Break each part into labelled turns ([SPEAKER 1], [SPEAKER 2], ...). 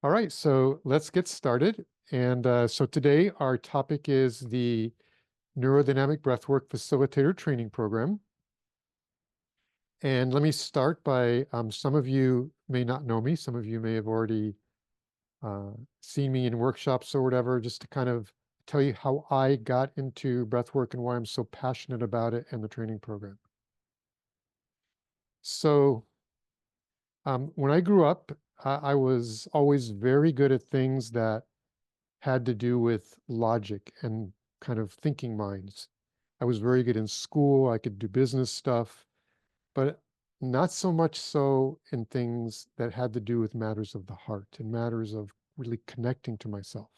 [SPEAKER 1] All right, so let's get started. And so today our topic is the NeuroDynamic Breathwork Facilitator Training Program. And let me start by, some of you may not know me, some of you may have already seen me in workshops or whatever, just to kind of tell you how I got into breathwork and why I'm so passionate about it and the training program. So when I grew up, I was always very good at things that had to do with logic and kind of thinking minds. I was very good in school. I could do business stuff, but not so much so in things that had to do with matters of the heart and matters of really connecting to myself.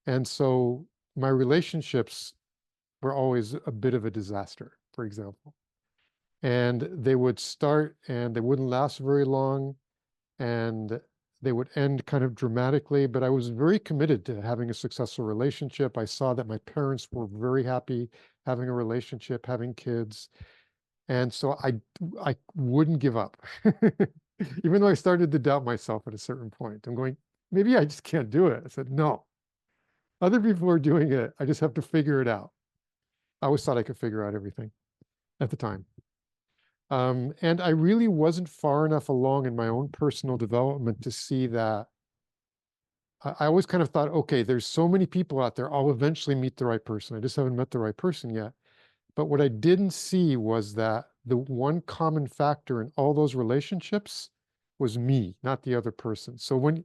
[SPEAKER 1] And so my relationships were always a bit of a disaster, for example. And they would start and they wouldn't last very long. And they would end kind of dramatically, but I was very committed to having a successful relationship. I saw that my parents were very happy having a relationship, having kids. And so I wouldn't give up. Even though I started to doubt myself at a certain point. I'm going, maybe I just can't do it. I said, no, other people are doing it. I just have to figure it out. I always thought I could figure out everything at the time. And I really wasn't far enough along in my own personal development to see that. I always kind of thought, okay, there's so many people out there, I'll eventually meet the right person. I just haven't met the right person yet. But what I didn't see was that the one common factor in all those relationships was me, not the other person. So when,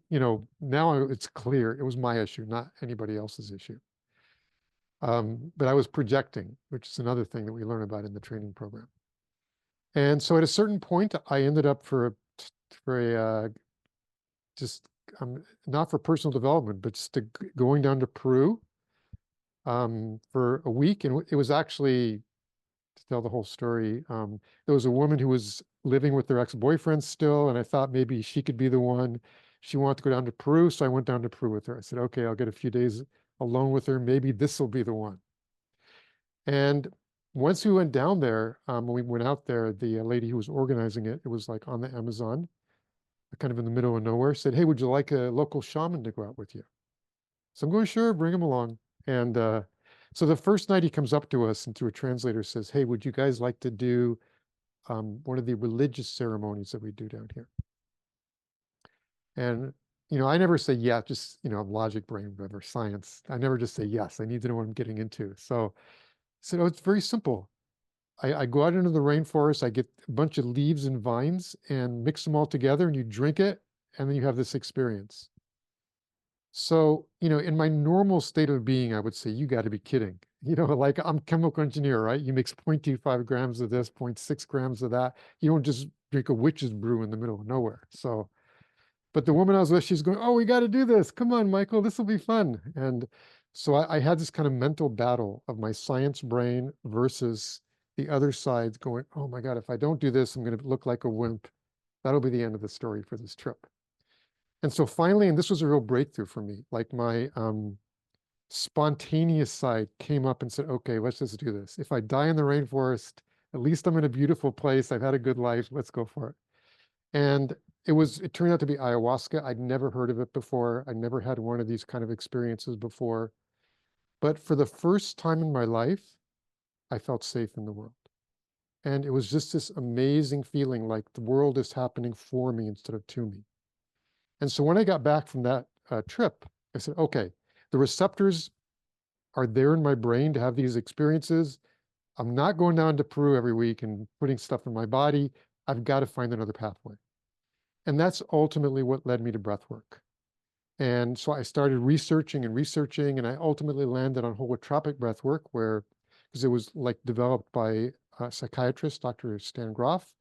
[SPEAKER 1] now it's clear it was my issue, not anybody else's issue. But I was projecting, which is another thing that we learn about in the training program. And so at a certain point, I ended up for a just not for personal development, but just going down to Peru for a week. And it was actually, to tell the whole story, there was a woman who was living with their ex-boyfriend still, and I thought maybe she could be the one. She wanted to go down to Peru, so I went down to Peru with her. I said, okay, I'll get a few days alone with her. Maybe this will be the one. And once we went down there, when we went out there, the lady who was organizing it, it was like on the Amazon, kind of in the middle of nowhere, said, hey, would you like a local shaman to go out with you? So I'm going, sure, bring him along. And so the first night he comes up to us and through a translator says, hey, would you guys like to do one of the religious ceremonies that we do down here? And, I never say, yeah, just, logic, brain, whatever, science. I never just say yes. I need to know what I'm getting into. So I said, oh, it's very simple. I go out into the rainforest, I get a bunch of leaves and vines and mix them all together and you drink it, and then you have this experience. So, in my normal state of being, I would say, you got to be kidding. Like I'm a chemical engineer, right? You mix 0.25 grams of this, 0.6 grams of that. You don't just drink a witch's brew in the middle of nowhere. So, but the woman I was with, she's going, oh, we got to do this. Come on, Michael, this will be fun. And so I had this kind of mental battle of my science brain versus the other side going, oh my God, if I don't do this, I'm going to look like a wimp. That'll be the end of the story for this trip. And so finally, and this was a real breakthrough for me, like my spontaneous side came up and said, okay, let's just do this. If I die in the rainforest, at least I'm in a beautiful place. I've had a good life. Let's go for it. And it turned out to be ayahuasca. I'd never heard of it before. I'd never had one of these kind of experiences before. But for the first time in my life, I felt safe in the world. And it was just this amazing feeling like the world is happening for me instead of to me. And so when I got back from that trip, I said, okay, the receptors are there in my brain to have these experiences. I'm not going down to Peru every week and putting stuff in my body. I've got to find another pathway. And that's ultimately what led me to breathwork. And so I started researching, and I ultimately landed on holotropic breathwork, because it was like developed by a psychiatrist, Dr. Stan Groff,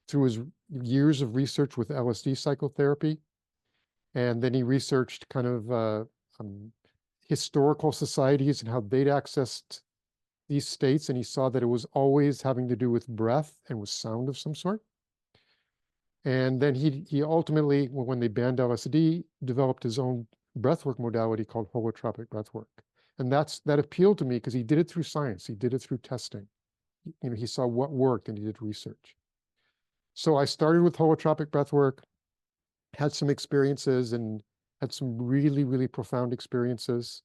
[SPEAKER 1] through his years of research with LSD psychotherapy. And then he researched kind of historical societies and how they'd accessed these states. And he saw that it was always having to do with breath and with sound of some sort. And then he ultimately, when they banned LSD, developed his own breathwork modality called holotropic breathwork. And that appealed to me because he did it through science. He did it through testing. He saw what worked and he did research. So I started with holotropic breathwork. had some experiences and had some really, really profound experiences.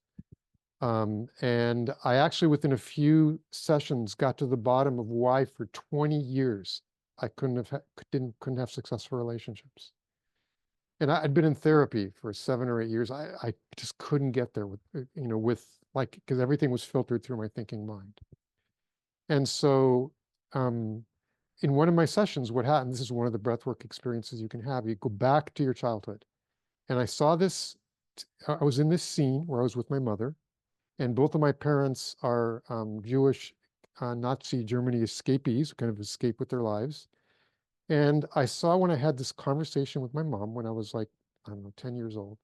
[SPEAKER 1] And I actually, within a few sessions, got to the bottom of why for 20 years I couldn't have successful relationships. And I'd been in therapy for 7 or 8 years. I just couldn't get there with, because everything was filtered through my thinking mind. And so, in one of my sessions, what happened, this is one of the breathwork experiences you can have. You go back to your childhood. And I saw this, I was in this scene where I was with my mother, and both of my parents are Jewish Nazi Germany escapees, who kind of escaped with their lives. And I saw when I had this conversation with my mom when I was like, I don't know, 10 years old,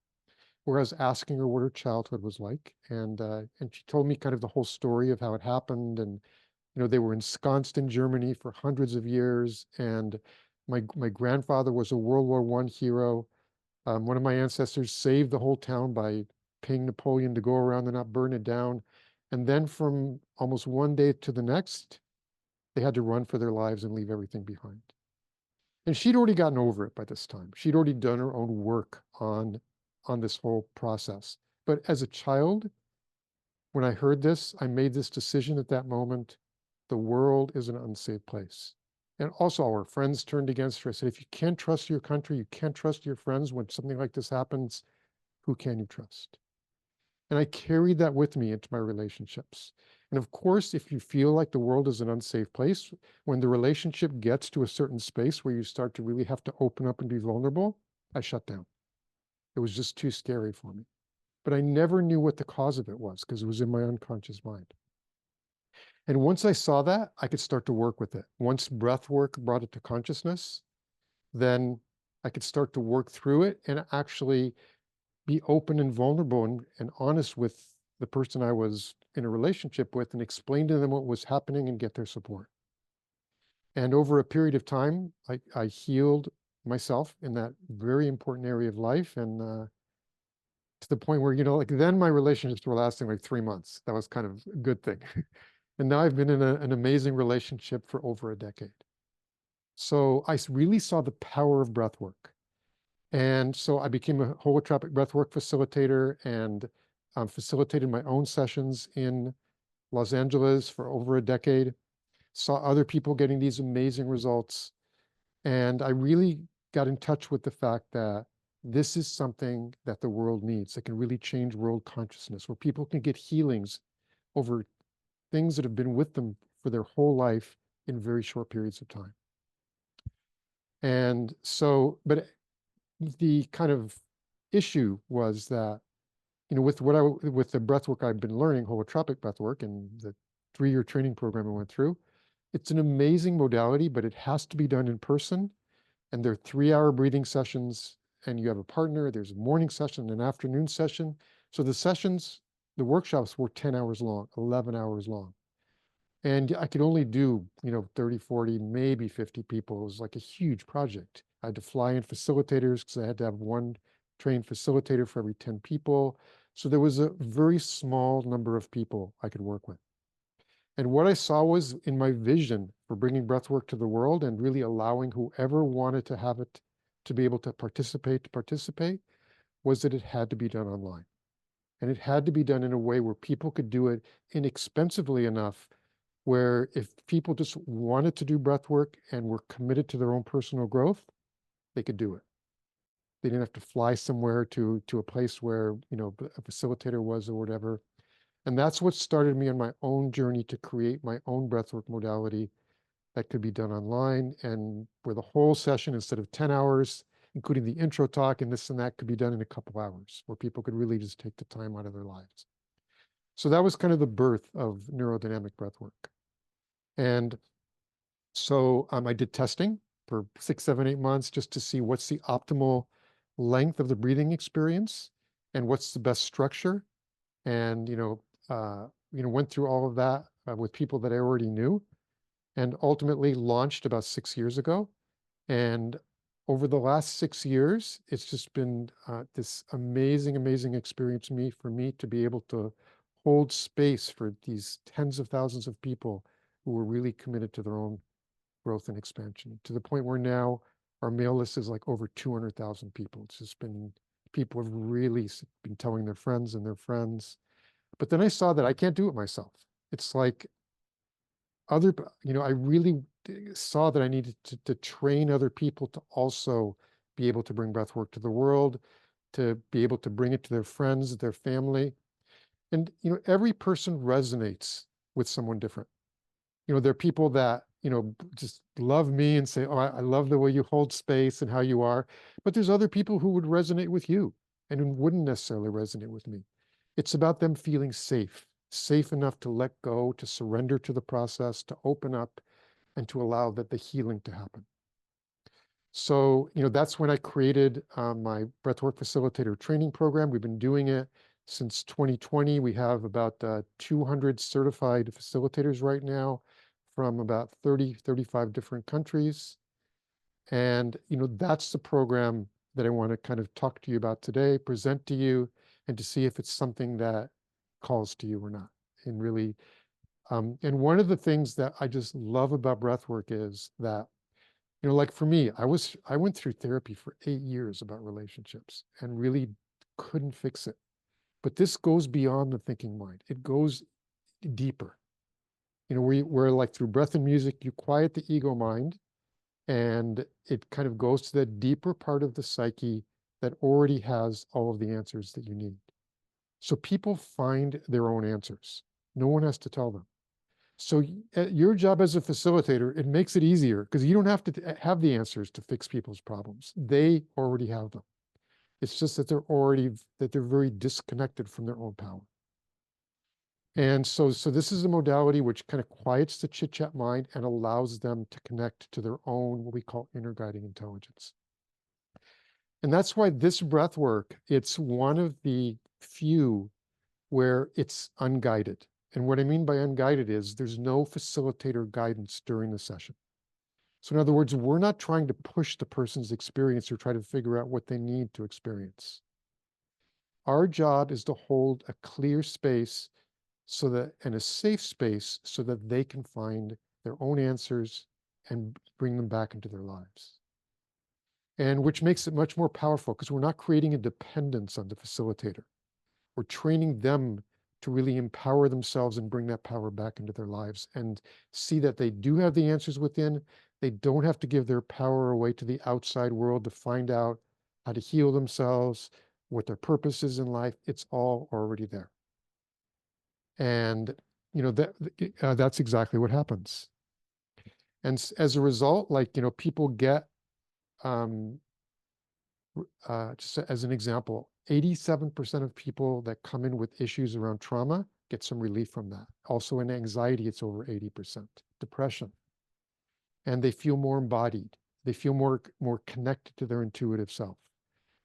[SPEAKER 1] where I was asking her what her childhood was like. And she told me kind of the whole story of how it happened. And, they were ensconced in Germany for hundreds of years. And my grandfather was a World War I hero. One of my ancestors saved the whole town by paying Napoleon to go around and not burn it down. And then from almost one day to the next, they had to run for their lives and leave everything behind. And she'd already gotten over it by this time. She'd already done her own work on this whole process. But as a child, when I heard this, I made this decision at that moment. The world is an unsafe place. And also our friends turned against her. I said, if you can't trust your country, you can't trust your friends when something like this happens, who can you trust? And I carried that with me into my relationships. And of course, if you feel like the world is an unsafe place, when the relationship gets to a certain space where you start to really have to open up and be vulnerable, I shut down. It was just too scary for me. But I never knew what the cause of it was because it was in my unconscious mind. And once I saw that, I could start to work with it. Once breath work brought it to consciousness, then I could start to work through it and actually be open and vulnerable and honest with the person I was in a relationship with and explain to them what was happening and get their support. And over a period of time, I healed myself in that very important area of life. And to the point where, like then my relationships were lasting like 3 months. That was kind of a good thing. And now I've been in an amazing relationship for over a decade. So I really saw the power of breath work. And so I became a holotropic breathwork facilitator and facilitated my own sessions in Los Angeles for over a decade, saw other people getting these amazing results. And I really got in touch with the fact that this is something that the world needs that can really change world consciousness, where people can get healings over things that have been with them for their whole life in very short periods of time. And so, but the kind of issue was that, with with the breath work I've been learning, holotropic breath work, and the 3-year training program I went through, it's an amazing modality, but it has to be done in person. And they're 3-hour breathing sessions, and you have a partner. There's a morning session, an afternoon session. So the workshops were 10 hours long, 11 hours long. And I could only do, 30, 40, maybe 50 people. It was like a huge project. I had to fly in facilitators because I had to have one trained facilitator for every 10 people. So there was a very small number of people I could work with. And what I saw was in my vision for bringing breathwork to the world and really allowing whoever wanted to have it to be able to participate, was that it had to be done online. And it had to be done in a way where people could do it inexpensively enough where if people just wanted to do breath work and were committed to their own personal growth, they could do it. They didn't have to fly somewhere to a place where, a facilitator was or whatever. And that's what started me on my own journey to create my own breathwork modality that could be done online, and where the whole session, instead of 10 hours, including the intro talk and this and that, could be done in a couple hours, where people could really just take the time out of their lives. So that was kind of the birth of NeuroDynamic breathwork. And so I did testing for 6, 7, 8 months just to see what's the optimal length of the breathing experience and what's the best structure. And, went through all of that with people that I already knew, and ultimately launched about 6 years ago. And over the last 6 years, it's just been this amazing, amazing experience for me to be able to hold space for these tens of thousands of people who were really committed to their own growth and expansion, to the point where now Our mail list is like over 200,000 people. It's just been, people have really been telling their friends and their friends. But then I saw that I can't do it myself. It's like other, I really saw that I needed to train other people to also be able to bring breathwork to the world, to be able to bring it to their friends, their family. And, every person resonates with someone different. There are people that, just love me and say, oh, I love the way you hold space and how you are. But there's other people who would resonate with you and who wouldn't necessarily resonate with me. It's about them feeling safe enough to let go, to surrender to the process, to open up, and to allow that the healing to happen. So, that's when I created my Breathwork Facilitator training program. We've been doing it since 2020. We have about 200 certified facilitators right now from about 35 different countries. And, that's the program that I want to kind of talk to you about today, present to you, and to see if it's something that calls to you or not. And really, and one of the things that I just love about breathwork is that, like for me, I went through therapy for 8 years about relationships and really couldn't fix it. But this goes beyond the thinking mind. It goes deeper. Where like through breath and music, you quiet the ego mind, and it kind of goes to the deeper part of the psyche that already has all of the answers that you need. So people find their own answers. No one has to tell them. So your job as a facilitator, it makes it easier because you don't have to have the answers to fix people's problems. They already have them. It's just that they're very disconnected from their own power. And so this is a modality which kind of quiets the chit-chat mind and allows them to connect to their own, what we call inner guiding intelligence. And that's why this breath work, it's one of the few where it's unguided. And what I mean by unguided is there's no facilitator guidance during the session. So in other words, we're not trying to push the person's experience or try to figure out what they need to experience. Our job is to hold a clear space and a safe space so that they can find their own answers and bring them back into their lives. And which makes it much more powerful because we're not creating a dependence on the facilitator. We're training them to really empower themselves and bring that power back into their lives and see that they do have the answers within. They don't have to give their power away to the outside world to find out how to heal themselves, what their purpose is in life. It's all already there. And, that's exactly what happens. And as a result, people get, just as an example, 87% of people that come in with issues around trauma get some relief from that. Also in anxiety, it's over 80%. Depression. And they feel more embodied. They feel more connected to their intuitive self.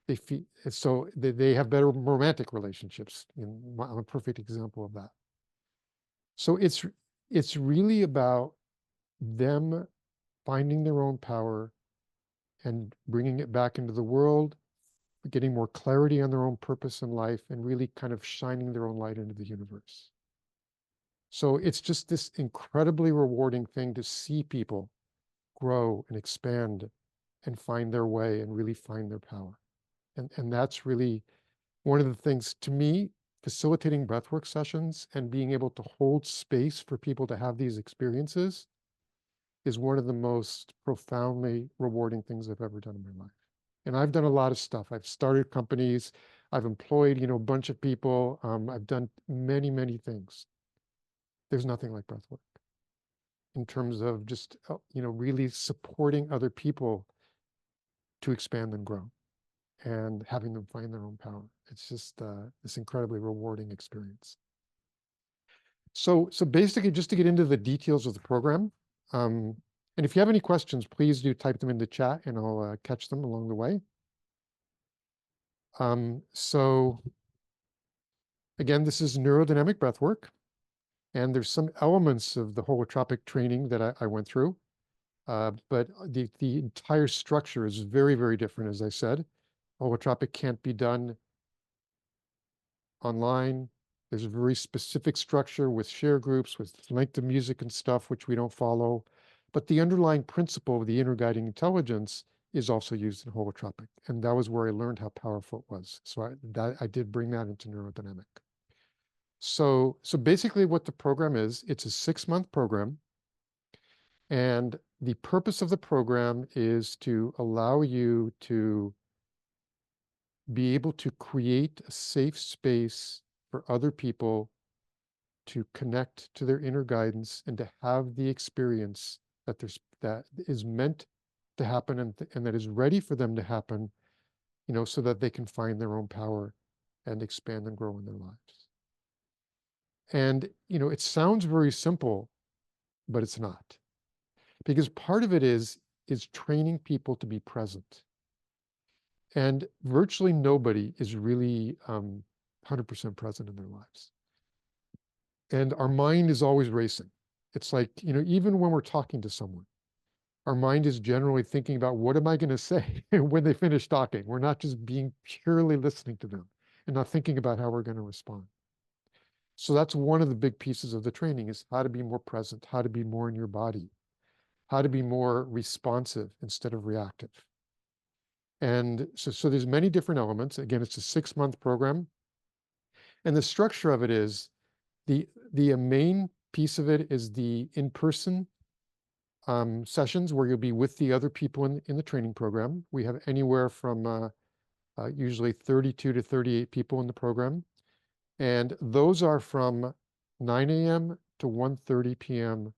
[SPEAKER 1] They have better romantic relationships. I'm a perfect example of that. So it's really about them finding their own power and bringing it back into the world, getting more clarity on their own purpose in life, and really kind of shining their own light into the universe. So it's just this incredibly rewarding thing to see people grow and expand and find their way and really find their power. And that's really one of the things, to me, facilitating breathwork sessions and being able to hold space for people to have these experiences is one of the most profoundly rewarding things I've ever done in my life. And I've done a lot of stuff. I've started companies. I've employed, a bunch of people. I've done many, many things. There's nothing like breathwork in terms of just, really supporting other people to expand and grow and having them find their own power. It's just this incredibly rewarding experience. So basically, just to get into the details of the program, and if you have any questions, please do type them in the chat and I'll catch them along the way. So again, this is NeuroDynamic breathwork, and there's some elements of the holotropic training that I went through, but the entire structure is very, very different, as I said. Holotropic can't be done online. There's a very specific structure with share groups, with length of music and stuff, which we don't follow. But the underlying principle of the inner guiding intelligence is also used in holotropic. And that was where I learned how powerful it was. So I did bring that into NeuroDynamic. So basically what the program is, it's a 6-month program. And the purpose of the program is to allow you to be able to create a safe space for other people to connect to their inner guidance and to have the experience that is meant to happen and that is ready for them to happen, so that they can find their own power and expand and grow in their lives. And, it sounds very simple, but it's not. Because part of it is training people to be present. And virtually nobody is really 100% present in their lives. And our mind is always racing. It's like, even when we're talking to someone, our mind is generally thinking about what am I going to say when they finish talking. We're not just being purely listening to them and not thinking about how we're going to respond. So that's one of the big pieces of the training, is how to be more present, how to be more in your body, how to be more responsive instead of reactive. And so there's many different elements. Again, it's a 6-month program. And the structure of it is the main piece of it is the in-person sessions where you'll be with the other people in the training program. We have anywhere from usually 32 to 38 people in the program. And those are from 9 a.m. to 1:30 p.m.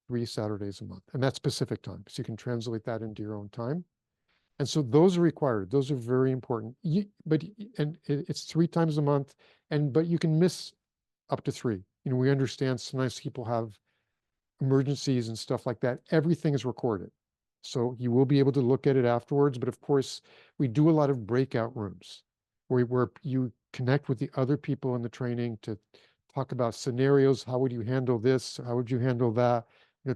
[SPEAKER 1] 3 Saturdays a month. And that's Pacific time. So you can translate that into your own time. And so those are required. Those are very important. It's 3 times a month, but you can miss up to 3. We understand sometimes people have emergencies and stuff like that. Everything is recorded. So you will be able to look at it afterwards. But of course, we do a lot of breakout rooms where you connect with the other people in the training to talk about scenarios. How would you handle this? How would you handle that?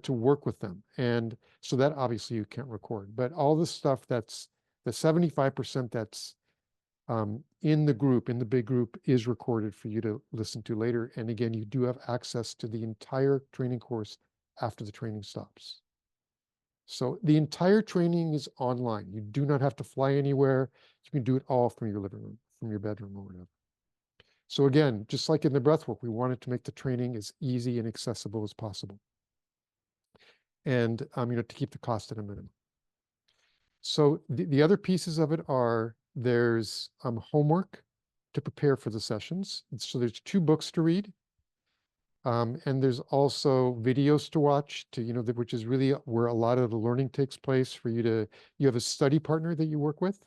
[SPEAKER 1] To work with them. And so that obviously you can't record. But all the stuff that's the 75% that's in the big group, is recorded for you to listen to later. And again, you do have access to the entire training course after the training stops. So the entire training is online. You do not have to fly anywhere. You can do it all from your living room, from your bedroom, or whatever. So again, just like in the breathwork, we wanted to make the training as easy and accessible as possible. And to keep the cost at a minimum. So the other pieces of it are, there's homework to prepare for the sessions. So there's 2 books to read. And there's also videos to watch, which is really where a lot of the learning takes place. You have a study partner that you work with,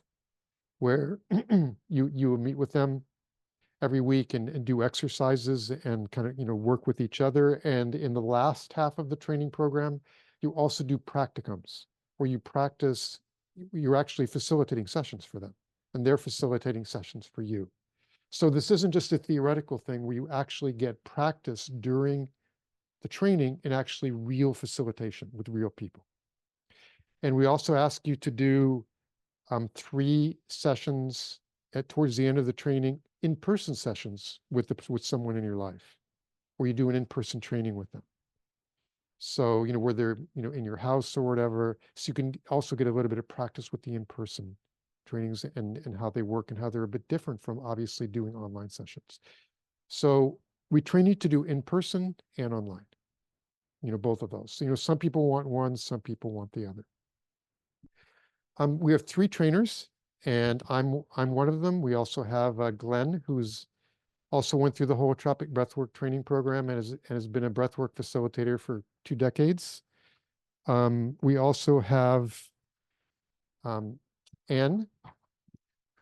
[SPEAKER 1] where you meet with them every week and do exercises and kind of, work with each other. And in the last half of the training program, you also do practicums, where you practice, you're actually facilitating sessions for them, and they're facilitating sessions for you. So this isn't just a theoretical thing where you actually get practice during the training in actually real facilitation with real people. And we also ask you to do 3 sessions towards the end of the training, in-person sessions with someone in your life, where you do an in-person training with them. So, where they're, in your house or whatever, so you can also get a little bit of practice with the in-person trainings and how they work and how they're a bit different from obviously doing online sessions. So we train you to do in-person and online, both of those. So, some people want one, some people want the other. We have 3 trainers, and I'm one of them. We also have Glenn, who's also went through the holotropic breathwork training program and has been a breathwork facilitator for 2 decades. We also have Anne,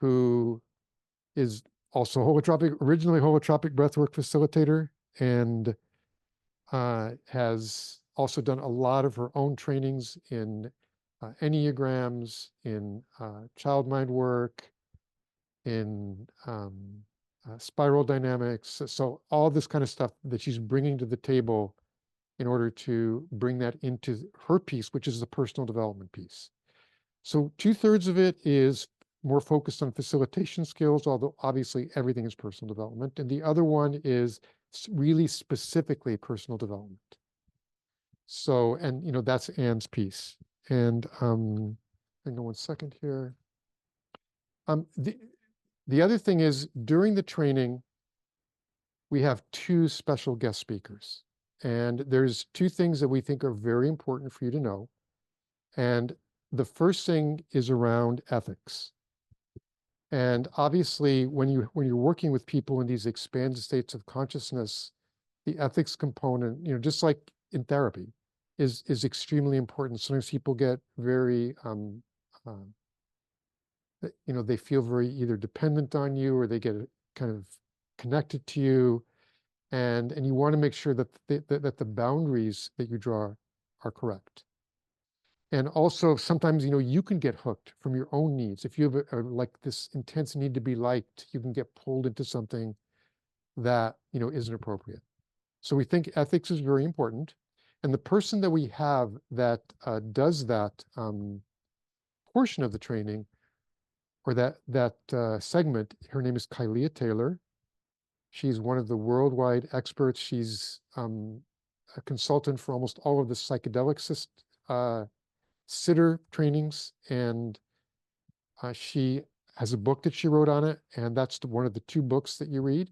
[SPEAKER 1] who is also originally holotropic breathwork facilitator, and has also done a lot of her own trainings in Enneagrams, in child mind work, in spiral dynamics. So all this kind of stuff that she's bringing to the table in order to bring that into her piece, which is the personal development piece. So 2/3 of it is more focused on facilitation skills, although obviously everything is personal development. And the other one is really specifically personal development. So, and that's Anne's piece. And hang on one second here. The other thing is, during the training, we have two special guest speakers. And there's two things that we think are very important for you to know. And the first thing is around ethics. And obviously, when you're working with people in these expanded states of consciousness, the ethics component, just like in therapy, is extremely important. Sometimes people get very, they feel very either dependent on you, or they get kind of connected to you, and you want to make sure that the boundaries that you draw are correct. And also, sometimes, you can get hooked from your own needs. If you have like this intense need to be liked, you can get pulled into something that, isn't appropriate. So we think ethics is very important. And the person that we have that does that portion of the training, or that segment, her name is Kylia Taylor. She's one of the worldwide experts. She's a consultant for almost all of the psychedelic sitter trainings, and she has a book that she wrote on it, and that's one of the two books that you read.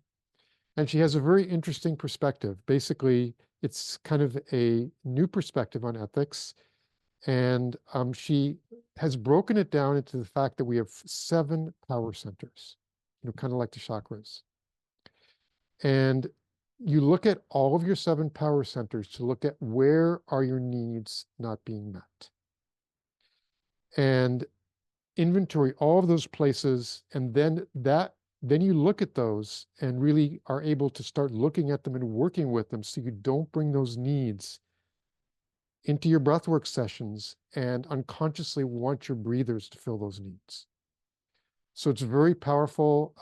[SPEAKER 1] And she has a very interesting perspective. Basically, it's kind of a new perspective on ethics, and she has broken it down into the fact that we have 7 power centers, kind of like the chakras. And you look at all of your 7 power centers to look at where are your needs not being met. And inventory all of those places, and then you look at those and really are able to start looking at them and working with them, so you don't bring those needs into your breathwork sessions and unconsciously want your breathers to fill those needs. So it's very powerful.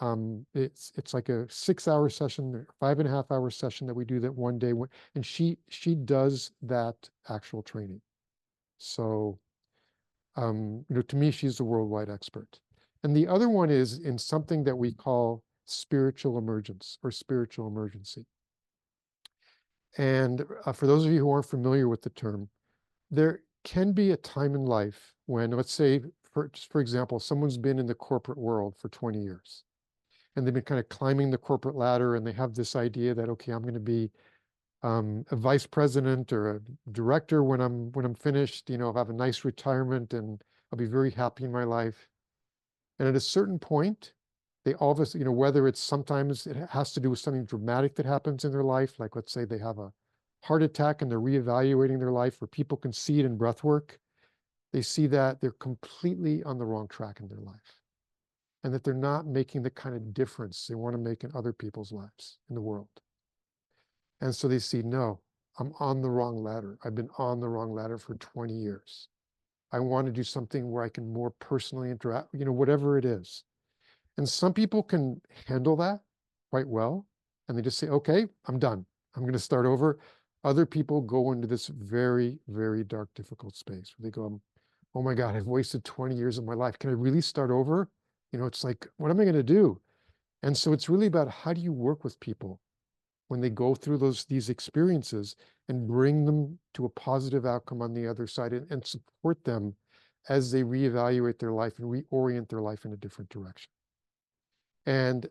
[SPEAKER 1] It's like a 6-hour session, 5.5-hour session that we do that one day, and she does that actual training. So to me, she's the worldwide expert. And the other one is in something that we call spiritual emergence or spiritual emergency. And for those of you who aren't familiar with the term, there can be a time in life when, let's say, for example, someone's been in the corporate world for 20 years, and they've been kind of climbing the corporate ladder, and they have this idea that, okay, I'm going to be a vice president or a director when I'm finished. I'll have a nice retirement, and I'll be very happy in my life. And at a certain point, they all of us, whether it's sometimes it has to do with something dramatic that happens in their life, like let's say they have a heart attack and they're reevaluating their life, or people can see it in breath work. They see that they're completely on the wrong track in their life, and that they're not making the kind of difference they want to make in other people's lives in the world. And so they see, no, I'm on the wrong ladder. I've been on the wrong ladder for 20 years. I want to do something where I can more personally interact, whatever it is. And some people can handle that quite well, and they just say, okay, I'm done. I'm going to start over. Other people go into this very, very dark, difficult space where they go, oh my God, I've wasted 20 years of my life. Can I really start over? It's like, what am I going to do? And so it's really about, how do you work with people when they go through these experiences, and bring them to a positive outcome on the other side, and support them as they reevaluate their life and reorient their life in a different direction. And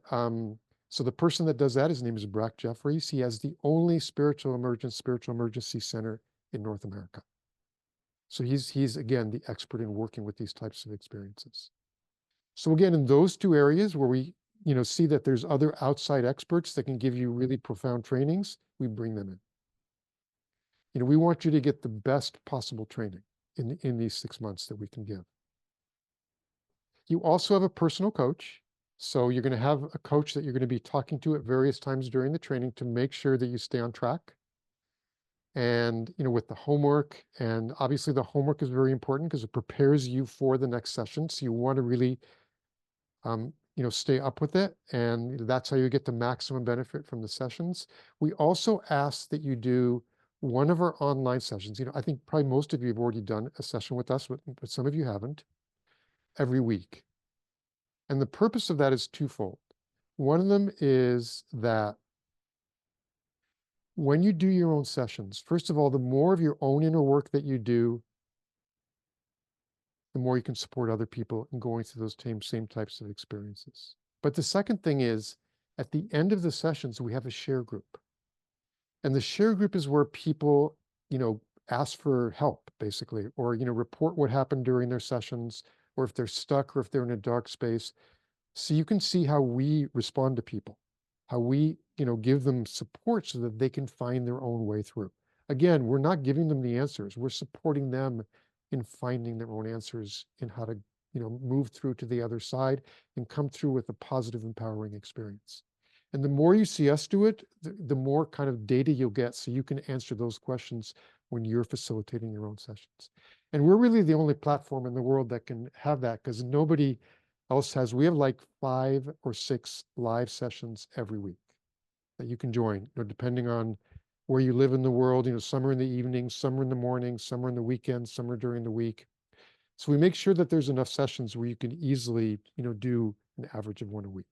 [SPEAKER 1] so the person that does that, his name is Brack Jeffries. He has the only spiritual emergency center in North America. So he's again the expert in working with these types of experiences. So again, in those two areas where we see that there's other outside experts that can give you really profound trainings, we bring them in. We want you to get the best possible training in these 6 months that we can give. You also have a personal coach. So you're going to have a coach that you're going to be talking to at various times during the training to make sure that you stay on track. And, with the homework, and obviously the homework is very important because it prepares you for the next session. So you want to really, stay up with it. And that's how you get the maximum benefit from the sessions. We also ask that you do one of our online sessions. I think probably most of you have already done a session with us, but some of you haven't, every week. And the purpose of that is twofold. One of them is that when you do your own sessions, first of all, the more of your own inner work that you do, the more you can support other people in going through those same types of experiences. But the second thing is, at the end of the sessions, we have a share group. And the share group is where people, ask for help, basically, or, report what happened during their sessions, or if they're stuck, or if they're in a dark space. So you can see how we respond to people, how we, give them support so that they can find their own way through. Again, we're not giving them the answers. We're supporting them in finding their own answers in how to, move through to the other side and come through with a positive, empowering experience. And the more you see us do it, the more kind of data you'll get so you can answer those questions when you're facilitating your own sessions. And we're really the only platform in the world that can have that, because nobody else has. We have like 5 or 6 live sessions every week that you can join, depending on where you live in the world. Some are in the evening, some are in the morning, some are in the weekends, some are during the week. So we make sure that there's enough sessions where you can easily, do an average of 1 a week.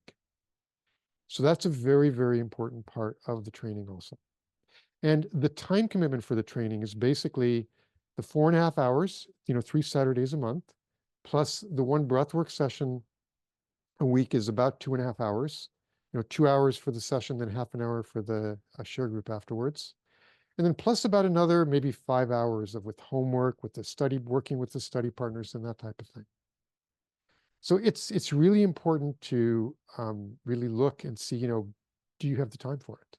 [SPEAKER 1] So that's a very, very important part of the training also. And the time commitment for the training is basically the 4.5 hours, 3 Saturdays a month, plus the 1 breathwork session a week is about 2.5 hours. 2 hours for the session, then half an hour for the share group afterwards. And then plus about another maybe 5 hours with homework, with the study, working with the study partners and that type of thing. So it's really important to really look and see, do you have the time for it?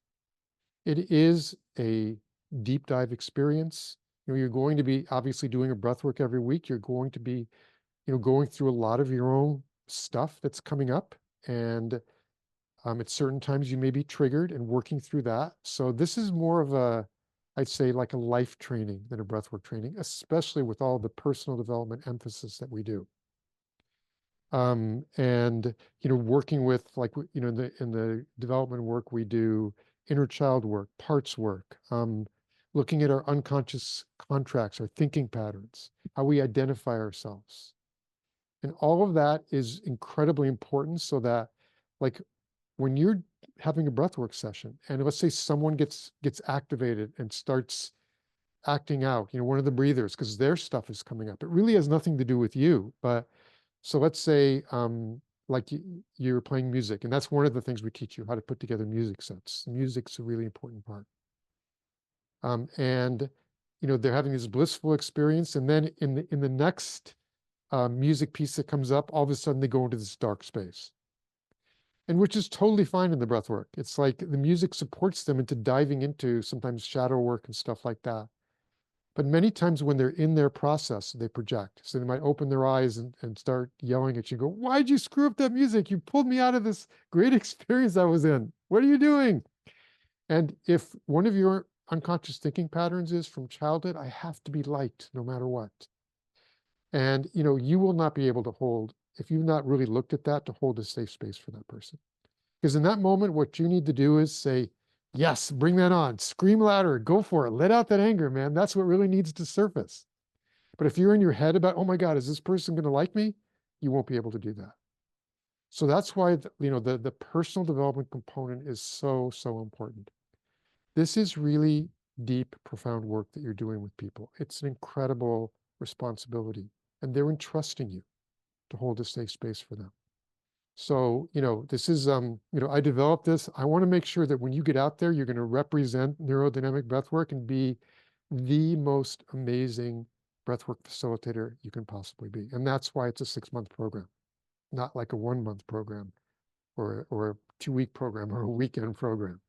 [SPEAKER 1] It is a deep dive experience. You're going to be obviously doing a breathwork every week. You're going to be, going through a lot of your own stuff that's coming up. And at certain times you may be triggered and working through that. So this is more of a, I'd say like a life training than a breathwork training, especially with all the personal development emphasis that we do. And working with like in the development work we do, inner child work, parts work, looking at our unconscious contracts, our thinking patterns, how we identify ourselves. And all of that is incredibly important, so that like when you're having a breathwork session and let's say someone gets activated and starts acting out, one of the breathers, because their stuff is coming up. It really has nothing to do with you, but so let's say like you're playing music, and that's one of the things we teach you, how to put together music sets. Music's a really important part. And they're having this blissful experience, and then in the next music piece that comes up, all of a sudden they go into this dark space. And which is totally fine in the breath work. It's like the music supports them into diving into sometimes shadow work and stuff like that. But many times when they're in their process, they project. So they might open their eyes and start yelling at you, go, why'd you screw up that music? You pulled me out of this great experience I was in. What are you doing? And if one of your unconscious thinking patterns is from childhood, I have to be liked no matter what. And, you will not be able to hold, if you've not really looked at that, to hold a safe space for that person. Because in that moment, what you need to do is say, yes, bring that on, scream louder, go for it, let out that anger, man. That's what really needs to surface. But if you're in your head about, oh my God, is this person going to like me? You won't be able to do that. So that's why, the personal development component is so, so important. This is really deep, profound work that you're doing with people. It's an incredible responsibility, and they're entrusting you to hold a safe space for them. So, this is, I developed this. I want to make sure that when you get out there, you're going to represent NeuroDynamic breathwork and be the most amazing breathwork facilitator you can possibly be. And that's why it's a 6-month program, not like a 1-month program or a 2-week program or a weekend program.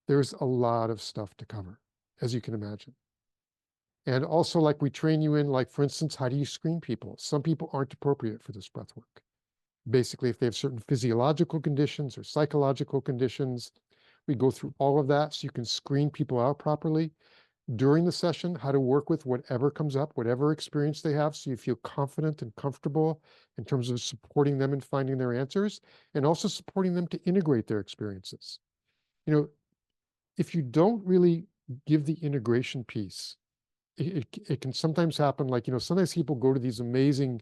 [SPEAKER 1] There's a lot of stuff to cover, as you can imagine. And also, like we train you in, like, for instance, how do you screen people? Some people aren't appropriate for this breathwork. Basically, if they have certain physiological conditions or psychological conditions, we go through all of that so you can screen people out properly. During the session, how to work with whatever comes up, whatever experience they have, so you feel confident and comfortable in terms of supporting them and finding their answers, and also supporting them to integrate their experiences. If you don't really give the integration piece, it can sometimes happen, like, sometimes people go to these amazing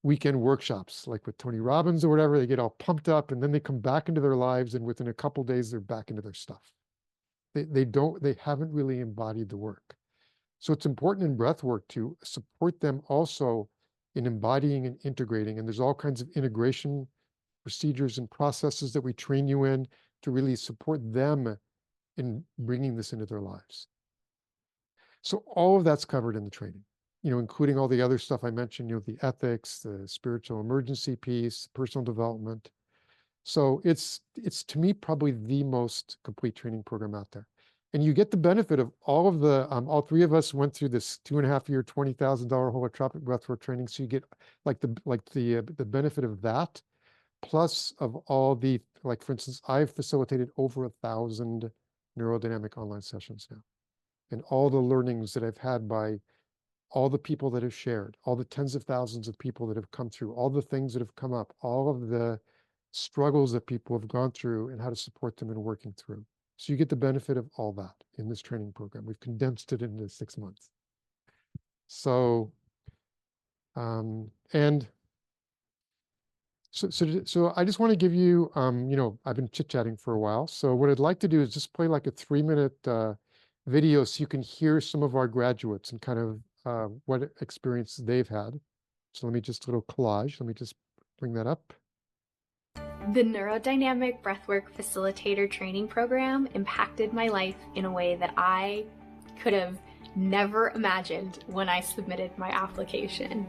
[SPEAKER 1] weekend workshops, like with Tony Robbins or whatever, they get all pumped up and then they come back into their lives and within a couple days, they're back into their stuff. They haven't really embodied the work. So it's important in breath work to support them also in embodying and integrating. And there's all kinds of integration procedures and processes that we train you in to really support them in bringing this into their lives. So all of that's covered in the training, including all the other stuff I mentioned, the ethics, the spiritual emergency piece, personal development. So it's to me probably the most complete training program out there. And you get the benefit of all of the, all three of us went through this 2.5-year, $20,000 holotropic breathwork training. So you get the benefit of that, plus of all the, like, for instance, I've facilitated over 1,000 NeuroDynamic online sessions now. And all the learnings that I've had by all the people that have shared, all the tens of thousands of people that have come through, all the things that have come up, all of the struggles that people have gone through and how to support them in working through. So you get the benefit of all that in this training program. We've condensed it into 6 months. So, and so I just want to give you, I've been chit-chatting for a while. So what I'd like to do is just play like a 3-minute video so you can hear some of our graduates and kind of what experience they've had. So let me just a little collage. Let me just bring that up.
[SPEAKER 2] The NeuroDynamic Breathwork Facilitator training program impacted my life in a way that I could have never imagined when I submitted my application.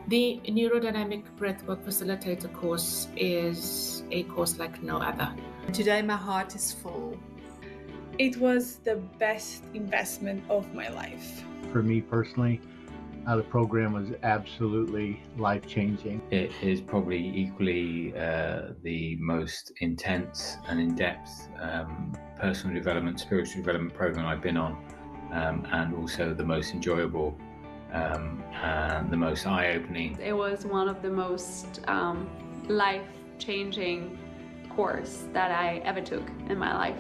[SPEAKER 3] The NeuroDynamic Breathwork Facilitator course is a course like no other.
[SPEAKER 4] Today my heart is full.
[SPEAKER 5] It was the best investment of my life.
[SPEAKER 6] For me personally, the program was absolutely life-changing.
[SPEAKER 7] It is probably equally the most intense and in-depth personal development, spiritual development program I've been on, and also the most enjoyable and the most eye-opening.
[SPEAKER 8] It was one of the most life-changing course that I ever took in my life.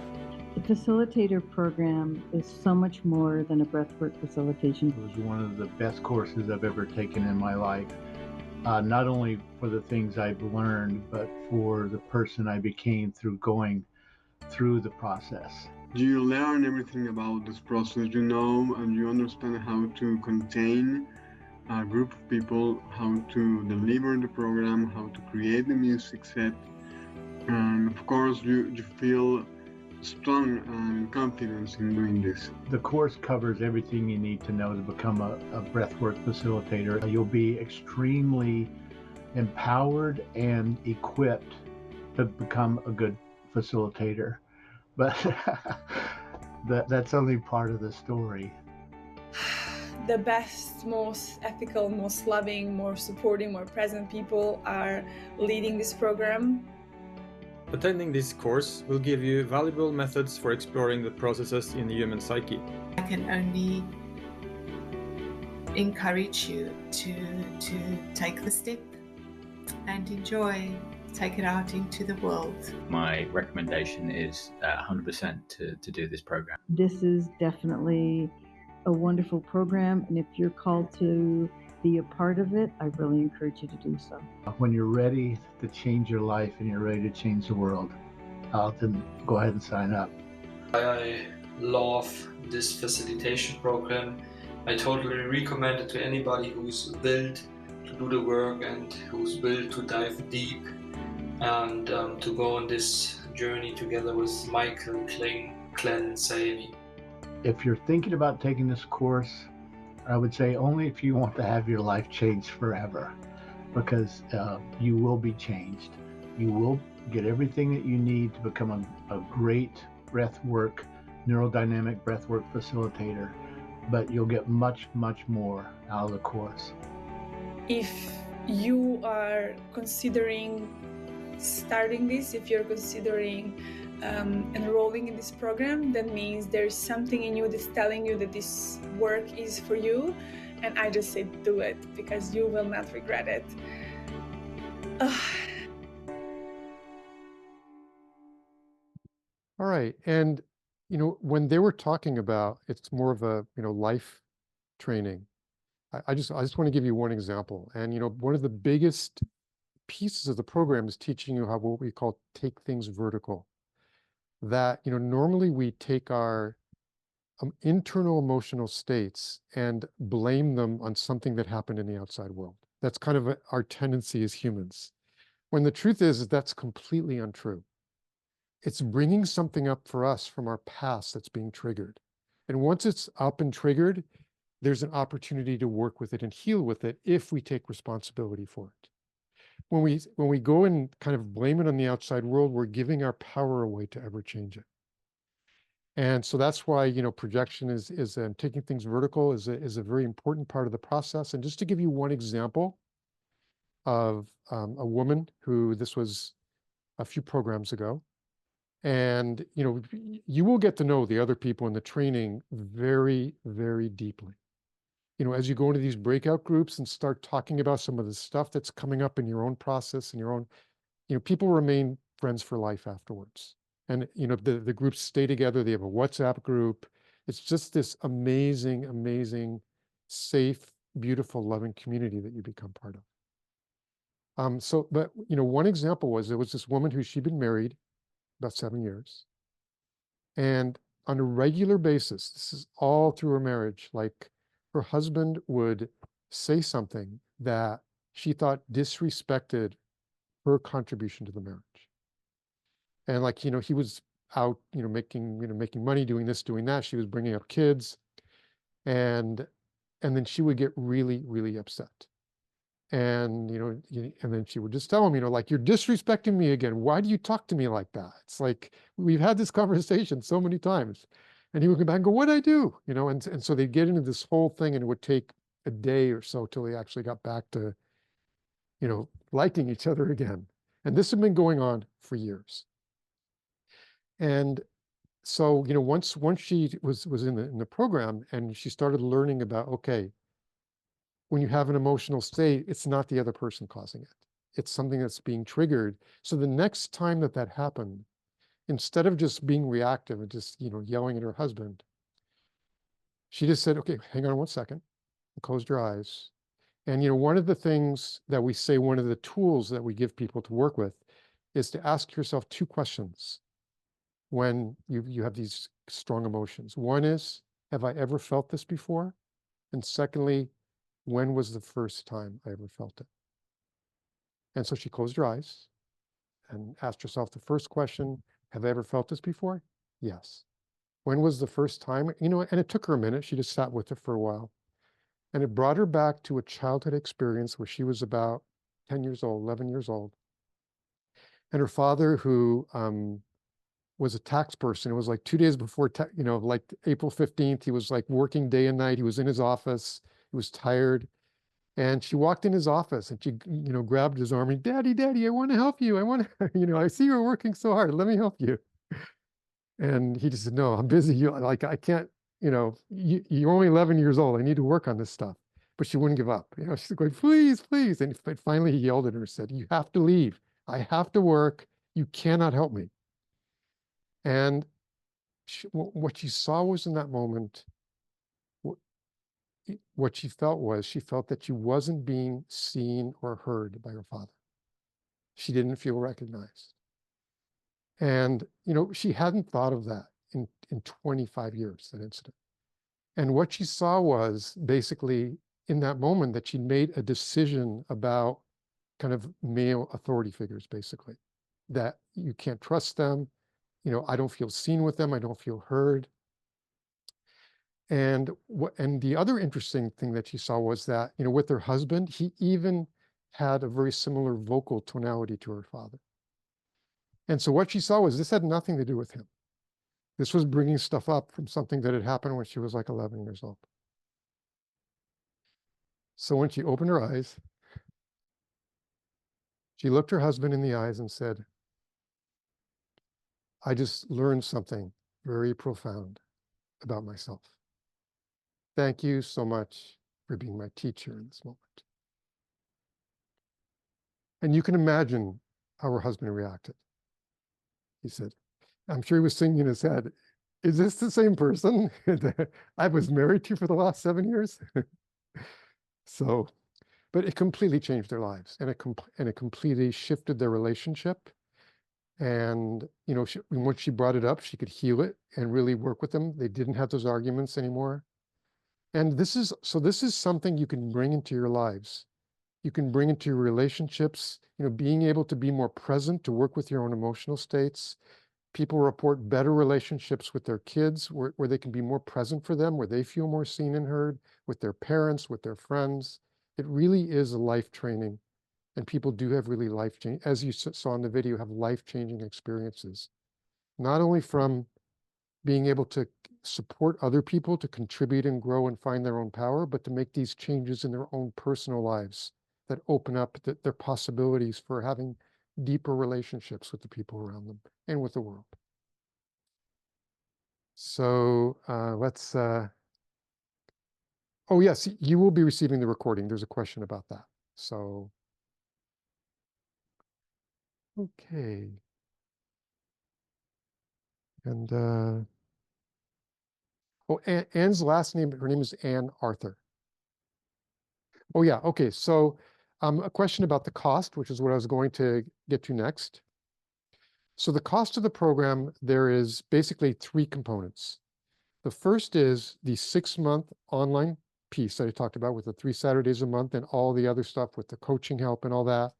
[SPEAKER 9] The Facilitator program is so much more than a breathwork facilitation.
[SPEAKER 6] It was one of the best courses I've ever taken in my life, not only for the things I've learned, but for the person I became through going through the process.
[SPEAKER 10] You learn everything about this process, and you understand how to contain a group of people, how to deliver the program, how to create the music set, and of course you feel strong and confidence in doing this.
[SPEAKER 6] The course covers everything you need to know to become a breathwork facilitator. You'll be extremely empowered and equipped to become a good facilitator. But that's only part of the story.
[SPEAKER 5] The best, most ethical, most loving, more supporting, more present people are leading this program.
[SPEAKER 11] Attending this course will give you valuable methods for exploring the processes in the human psyche.
[SPEAKER 4] I can only encourage you to take the step and enjoy, take it out into the world.
[SPEAKER 7] My recommendation is 100% to do this program.
[SPEAKER 9] This is definitely a wonderful program, and if you're called to be a part of it, I really encourage you to do so.
[SPEAKER 6] When you're ready to change your life and you're ready to change the world, then go ahead and sign up.
[SPEAKER 12] I love this facilitation program. I totally recommend it to anybody who's willed to do the work and who's willed to dive deep and to go on this journey together with Michael, Glenn, and Saimi.
[SPEAKER 6] If you're thinking about taking this course, I would say only if you want to have your life changed forever, because you will be changed. You will get everything that you need to become a great breathwork, NeuroDynamic breathwork facilitator, but you'll get much, much more out of the course.
[SPEAKER 5] If you are considering starting this, if you're considering enrolling in this program, that means there's something in you that's telling you that this work is for you, and I just say do it, because you will not regret it.
[SPEAKER 1] All right. And, when they were talking about it's more of a, life training, I just want to give you one example. And, one of the biggest pieces of the program is teaching you how, what we call take things vertical. That, normally we take our internal emotional states and blame them on something that happened in the outside world. That's kind of our tendency as humans. When the truth is that's completely untrue. It's bringing something up for us from our past that's being triggered. And once it's up and triggered, there's an opportunity to work with it and heal with it if we take responsibility for it. When we go and kind of blame it on the outside world, we're giving our power away to ever change it. And so that's why, you know, projection is taking things vertical is a very important part of the process. And just to give you one example of a woman who, this was a few programs ago, and you know, you will get to know the other people in the training very, very deeply. You know, as you go into these breakout groups and start talking about some of the stuff that's coming up in your own process and your own, you know, people remain friends for life afterwards. And, you know, the groups stay together. They have a WhatsApp group. It's just this amazing, amazing, safe, beautiful, loving community that you become part of. But, you know, one example was there was this woman who she'd been married about 7 years. And on a regular basis, this is all through her marriage, like her husband would say something that she thought disrespected her contribution to the marriage. And like, you know, he was out, you know, making money, doing this, doing that. She was bringing up kids. And then she would get really, really upset. And, you know, and then she would just tell him, you know, like, you're disrespecting me again. Why do you talk to me like that? It's like, we've had this conversation so many times. And he would come back and go, what'd I do? You know, and so they'd get into this whole thing, and it would take a day or so till they actually got back to, you know, liking each other again. And this had been going on for years. And so, you know, once she was in the program, and she started learning about, okay, when you have an emotional state, it's not the other person causing it. It's something that's being triggered. So the next time that happened, instead of just being reactive and just, you know, yelling at her husband, she just said, okay, hang on one second, and closed her eyes. And, you know, one of the things that we say, one of the tools that we give people to work with is to ask yourself 2 questions when you have these strong emotions. One is, have I ever felt this before? And secondly, when was the first time I ever felt it? And so she closed her eyes and asked herself the first question, have I ever felt this before? Yes. When was the first time? You know, and it took her a minute. She just sat with it for a while. And it brought her back to a childhood experience where she was about 10 years old, 11 years old. And her father, who was a tax person, it was like 2 days before, you know, like April 15th, he was like working day and night. He was in his office. He was tired. And she walked in his office and she, you know, grabbed his arm and, Daddy, I want to help you. I want to, you know, I see you're working so hard. Let me help you. And he just said, no, I'm busy. Like, I can't, you know, you're only 11 years old. I need to work on this stuff. But she wouldn't give up. You know, she's going, please, please. And finally he yelled at her and said, you have to leave. I have to work. You cannot help me. And what she saw was in that moment, what she felt that she wasn't being seen or heard by her father. She didn't feel recognized. And, you know, she hadn't thought of that in 25 years, that incident. And what she saw was basically in that moment that she made a decision about kind of male authority figures, basically, that you can't trust them. You know, I don't feel seen with them. I don't feel heard. And the other interesting thing that she saw was that, you know, with her husband, he even had a very similar vocal tonality to her father. And so what she saw was this had nothing to do with him. This was bringing stuff up from something that had happened when she was like 11 years old. So when she opened her eyes, she looked her husband in the eyes and said, I just learned something very profound about myself. Thank you so much for being my teacher in this moment. And you can imagine how her husband reacted. He said, I'm sure he was thinking in his head, is this the same person that I was married to for the last 7 years? So, but it completely changed their lives, and it completely shifted their relationship. And, you know, once she brought it up, she could heal it and really work with them. They didn't have those arguments anymore. And this is something you can bring into your lives you can bring into your relationships, being able to be more present, to work with your own emotional states. People report better relationships with their kids, where they can be more present for them, where they feel more seen and heard, with their parents, with their friends. It really is a life training. And people do have really life-changing, as you saw in the video, have life-changing experiences. Not only from being able to support other people to contribute and grow and find their own power, but to make these changes in their own personal lives that open up their possibilities for having deeper relationships with the people around them and with the world. So let's, oh yes, you will be receiving the recording. There's a question about that. So, okay. And, oh, Anne's last name, her name is Anne Arthur. Oh yeah, okay, so a question about the cost, which is what I was going to get to next. So the cost of the program, there is basically 3 components. The first is the 6-month online piece that I talked about with the 3 Saturdays a month and all the other stuff with the coaching help and all that.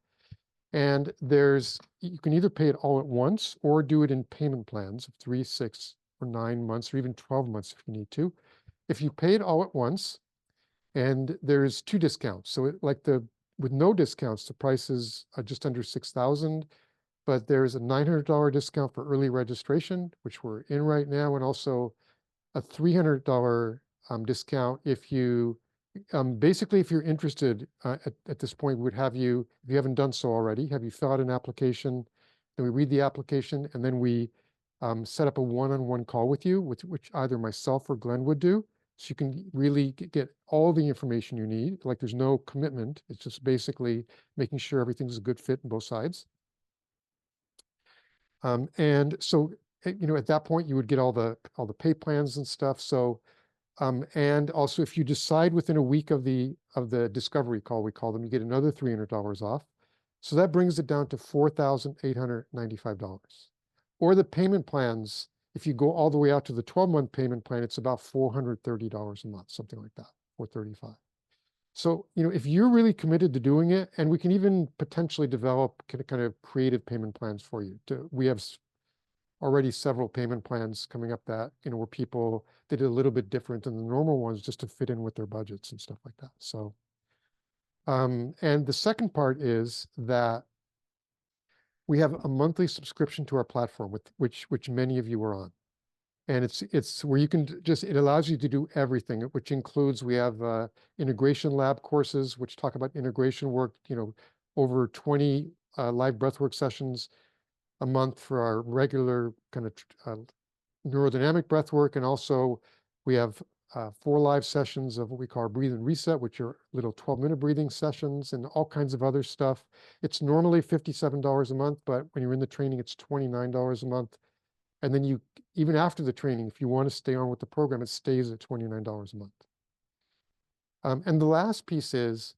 [SPEAKER 1] And you can either pay it all at once or do it in payment plans of 3, 6, or 9 months, or even 12 months if you need to. If you pay it all at once, and there's 2 discounts. So with no discounts, the price is just under $6,000, but there's a $900 discount for early registration, which we're in right now, and also a $300 discount if you, basically if you're interested at this point, we would have you, if you haven't done so already, have you fill out an application, then we read the application, and then we set up a one-on-one call with you, which either myself or Glenn would do. So you can really get all the information you need. Like there's no commitment. It's just basically making sure everything's a good fit on both sides. And so, at that point, you would get all the pay plans and stuff. So, and also if you decide within a week of the discovery call, we call them, you get another $300 off. So that brings it down to $4,895. Or the payment plans, if you go all the way out to the 12-month payment plan, it's about $430 a month, something like that, $435. So, if you're really committed to doing it, and we can even potentially develop kind of creative payment plans for you. We have already several payment plans coming up that, where people did it a little bit different than the normal ones just to fit in with their budgets and stuff like that. So, and the second part is that we have a monthly subscription to our platform, which many of you are on. And it's where you can it allows you to do everything, which includes, we have integration lab courses, which talk about integration work, over 20 live breathwork sessions a month for our regular kind of NeuroDynamic breathwork. And also we have 4 live sessions of what we call our Breathe and Reset, which are little 12-minute breathing sessions and all kinds of other stuff. It's normally $57 a month, but when you're in the training, it's $29 a month. And then even after the training, if you want to stay on with the program, it stays at $29 a month. And the last piece is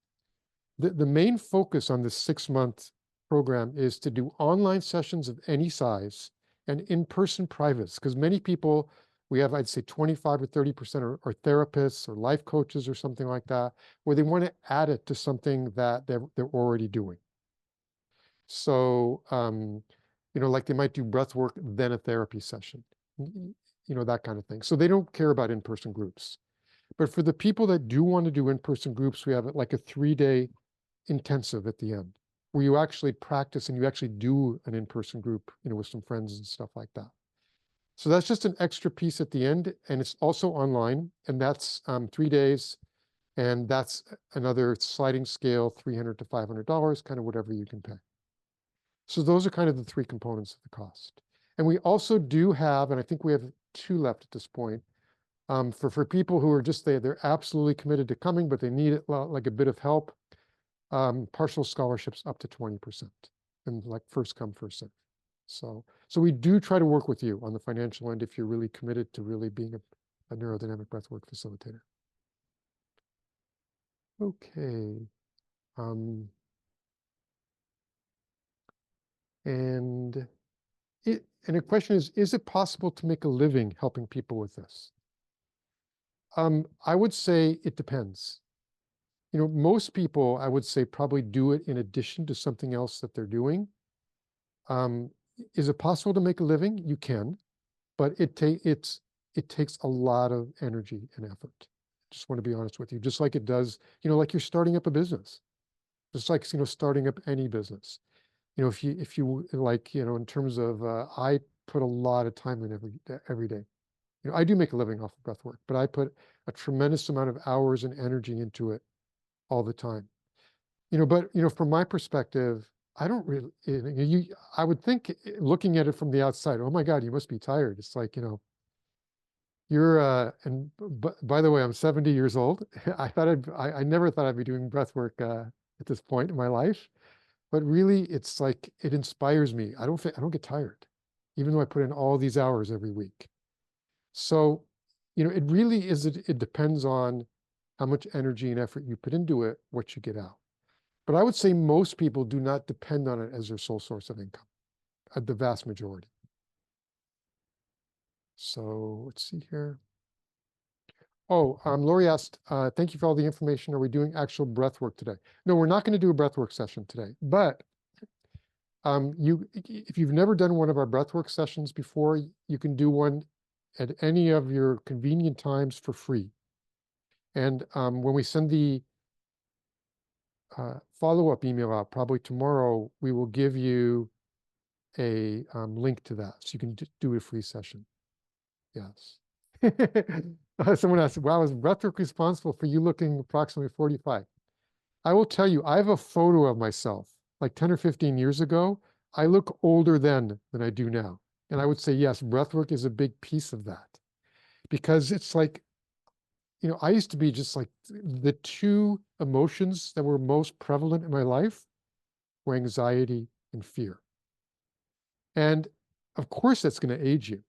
[SPEAKER 1] the main focus on this 6-month program is to do online sessions of any size and in-person privates, because many people, we have, I'd say 25 or 30% are therapists or life coaches or something like that, where they want to add it to something that they're already doing. So, like they might do breath work, then a therapy session, that kind of thing. So they don't care about in-person groups. But for the people that do want to do in-person groups, we have like a 3-day intensive at the end, where you actually practice and you actually do an in-person group, with some friends and stuff like that. So that's just an extra piece at the end, and it's also online, and that's 3 days, and that's another sliding scale, $300 to $500, kind of whatever you can pay. So those are kind of the 3 components of the cost. And we also do have, and I think we have 2 left at this point, for people who are just they're absolutely committed to coming, but they need it like a bit of help. Partial scholarships up to 20%, and like first come, first serve. So we do try to work with you on the financial end if you're really committed to really being a NeuroDynamic breathwork facilitator. Okay. And the question is it possible to make a living helping people with this? I would say it depends. most people, I would say, probably do it in addition to something else that they're doing. Is it possible to make a living? You can, but it takes a lot of energy and effort. Just want to be honest with you, just like it does, like you're starting up a business, just like, starting up any business. If you like, in terms of, I put a lot of time in every day. I do make a living off of breath work, but I put a tremendous amount of hours and energy into it all the time. But from my perspective, I don't really, I would think, looking at it from the outside, oh my God, you must be tired. It's like, you're, and by the way, I'm 70 years old. I never thought I'd be doing breath work at this point in my life, but really it's like, it inspires me. I don't get tired, even though I put in all these hours every week. So, it really is, it depends on how much energy and effort you put into it, what you get out. But I would say most people do not depend on it as their sole source of income, the vast majority. So let's see here. Oh, Lori asked, thank you for all the information. Are we doing actual breath work today? No, we're not going to do a breath work session today, but if you've never done one of our breath work sessions before, you can do one at any of your convenient times for free. And when we send the follow-up email out, probably tomorrow, we will give you a link to that, so you can do a free session. Yes. Someone asked, wow, is breathwork responsible for you looking approximately 45? I will tell you, I have a photo of myself, like 10 or 15 years ago. I look older then than I do now. And I would say, yes, breathwork is a big piece of that. Because it's like, I used to be just like, the two emotions that were most prevalent in my life were anxiety and fear. And of course, that's going to age you.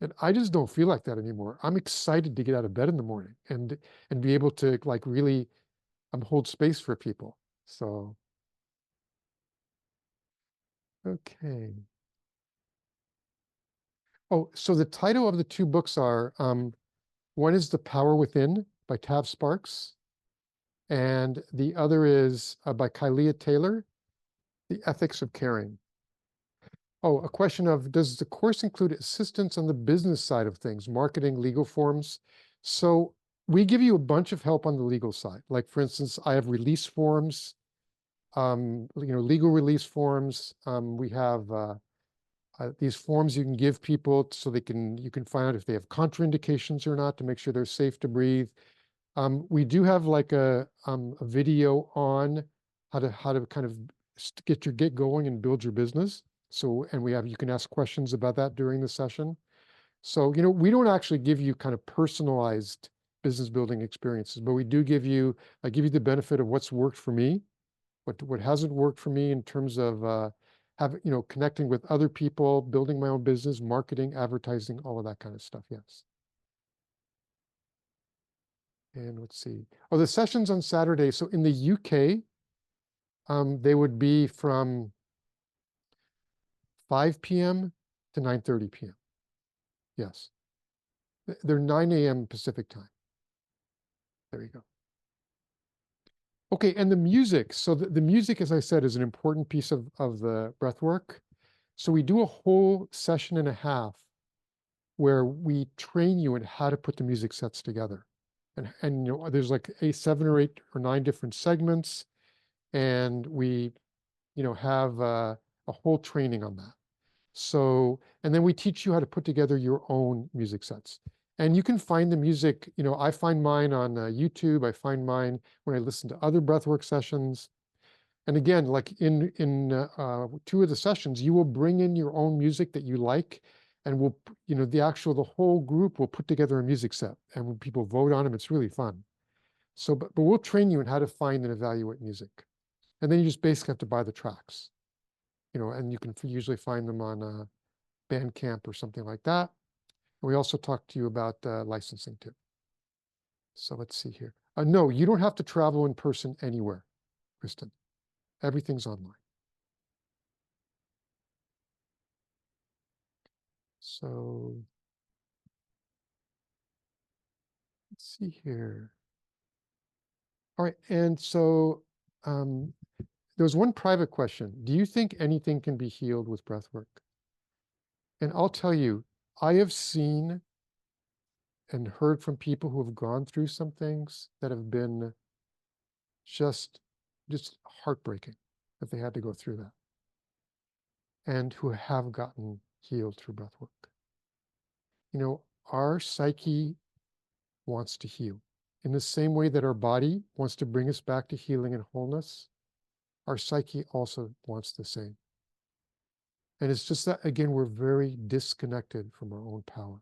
[SPEAKER 1] And I just don't feel like that anymore. I'm excited to get out of bed in the morning and be able to like really hold space for people. So, okay. Oh, so the title of the two books are, one is The Power Within by Tav Sparks, and the other is by Kylea Taylor, The Ethics of Caring. Oh, a question of, does the course include assistance on the business side of things, marketing, legal forms? So we give you a bunch of help on the legal side. Like, for instance, I have release forms, legal release forms. We have these forms you can give people so you can find out if they have contraindications or not to make sure they're safe to breathe. We do have like a video on how to kind of get going and build your business. So, and you can ask questions about that during the session. So, we don't actually give you kind of personalized business building experiences, but we do I give you the benefit of what's worked for me, what hasn't worked for me in terms of connecting with other people, building my own business, marketing, advertising, all of that kind of stuff. Yes. And let's see. Oh, the sessions on Saturday. So in the UK, they would be from 5 p.m. to 9:30 p.m. Yes. They're 9 a.m. Pacific time. There you go. Okay, and the music. So the music, as I said, is an important piece of the breath work. So we do a whole session and a half where we train you in how to put the music sets together. And there's like 7 or 8 or 9 different segments, and we have a whole training on that. So, and then we teach you how to put together your own music sets. And you can find the music, I find mine on YouTube. I find mine when I listen to other breathwork sessions. And again, like in 2 of the sessions, you will bring in your own music that you like, and we'll, the whole group will put together a music set, and when people vote on them, it's really fun. So, but we'll train you in how to find and evaluate music. And then you just basically have to buy the tracks, and you can usually find them on Bandcamp or something like that. And we also talk to you about licensing too. So let's see here. No, you don't have to travel in person anywhere, Kristen. Everything's online. So let's see here. All right, and so there was one private question. Do you think anything can be healed with breath work? And I'll tell you, I have seen and heard from people who have gone through some things that have been just heartbreaking that they had to go through that, and who have gotten healed through breath work. You know, our psyche wants to heal. In the same way that our body wants to bring us back to healing and wholeness, our psyche also wants the same. And it's just that, again, we're very disconnected from our own power.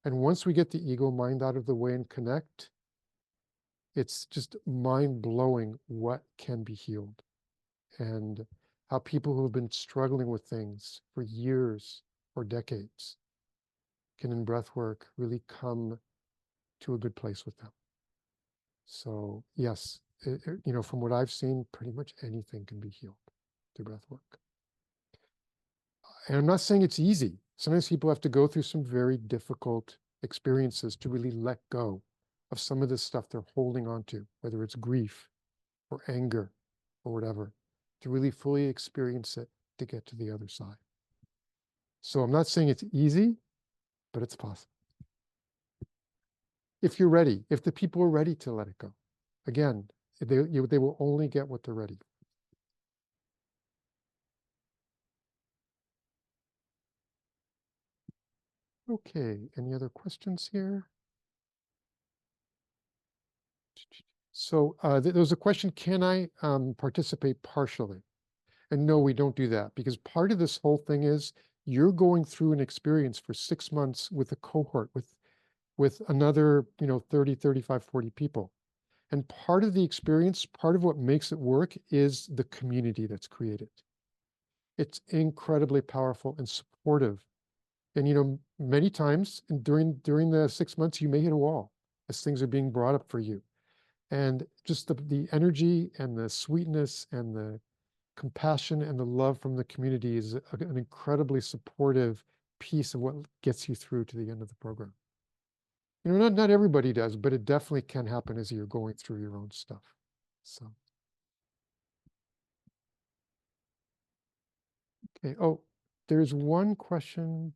[SPEAKER 1] And once we get the ego mind out of the way and connect, it's just mind-blowing what can be healed, and how people who have been struggling with things for years or decades can, in breath work, really come to a good place with them. So yes, you know, from what I've seen, pretty much anything can be healed through breath work. And I'm not saying it's easy. Sometimes people have to go through some very difficult experiences to really let go of some of this stuff they're holding on to, whether it's grief or anger or whatever, to really fully experience it to get to the other side. So I'm not saying it's easy, but it's possible. If you're ready, if the people are ready to let it go. Again, they will only get what they're ready. Okay, any other questions here? So there was a question, can I participate partially? And no, we don't do that, because part of this whole thing is you're going through an experience for 6 months with a cohort, with another, 30, 35, 40 people. And part of the experience, part of what makes it work is the community that's created. It's incredibly powerful and supportive. And, many times during the 6 months, you may hit a wall as things are being brought up for you. And just the energy and the sweetness and the compassion and the love from the community is an incredibly supportive piece of what gets you through to the end of the program. Not everybody does, but it definitely can happen as you're going through your own stuff. So. Okay, oh, there's one question.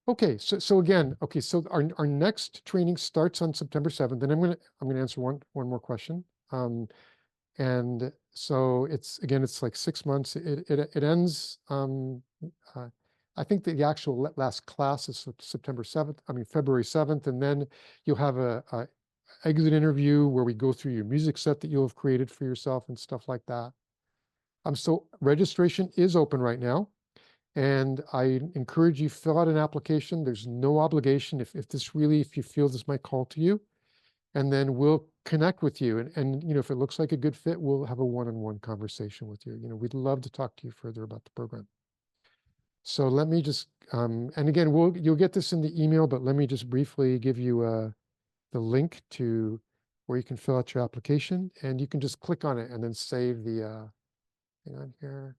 [SPEAKER 1] Okay, so again, okay, so our next training starts on September 7th, and I'm gonna answer one more question. And so it's like 6 months. It ends. I think that the actual last class is February 7th, and then you'll have a exit interview where we go through your music set that you'll have created for yourself and stuff like that. So registration is open right now, and I encourage you, fill out an application. There's no obligation if you feel this might call to you, and then we'll connect with you. And if it looks like a good fit, we'll have a one-on-one conversation with you. We'd love to talk to you further about the program. So let me just, and again, you'll get this in the email, but let me just briefly give you the link to where you can fill out your application, and you can just click on it and then save the, hang on here.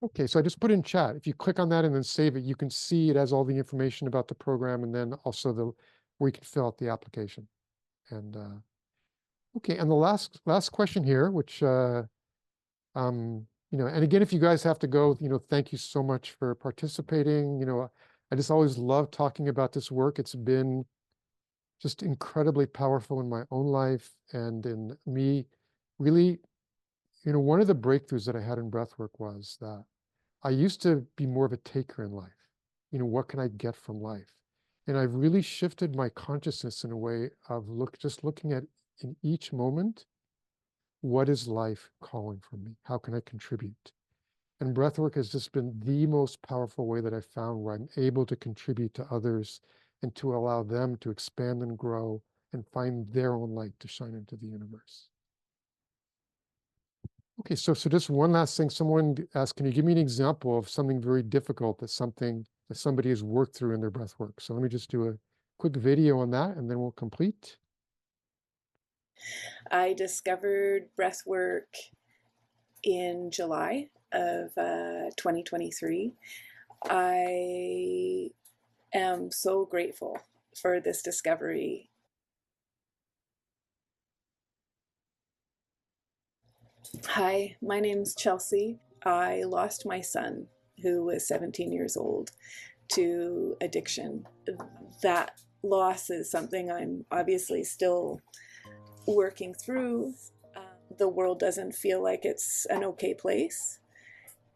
[SPEAKER 1] Okay, so I just put in chat. If you click on that and then save it, you can see it has all the information about the program, and then also where you can fill out the application. And okay, and the last question here, which and again, if you guys have to go, thank you so much for participating. I just always love talking about this work. It's been just incredibly powerful in my own life and in me. Really, one of the breakthroughs that I had in breathwork was that I used to be more of a taker in life. What can I get from life? And I've really shifted my consciousness in a way of just looking at, in each moment, what is life calling from me? How can I contribute? And breathwork has just been the most powerful way that I've found where I'm able to contribute to others and to allow them to expand and grow and find their own light to shine into the universe. Okay, so just one last thing. Someone asked, can you give me an example of something very difficult that somebody has worked through in their breath work? So let me just do a quick video on that, and then we'll complete.
[SPEAKER 13] I discovered breathwork in July of 2023. I am so grateful for this discovery. Hi, my name's Chelsea. I lost my son, who was 17 years old, to addiction. That loss is something I'm obviously still working through. The world doesn't feel like it's an okay place,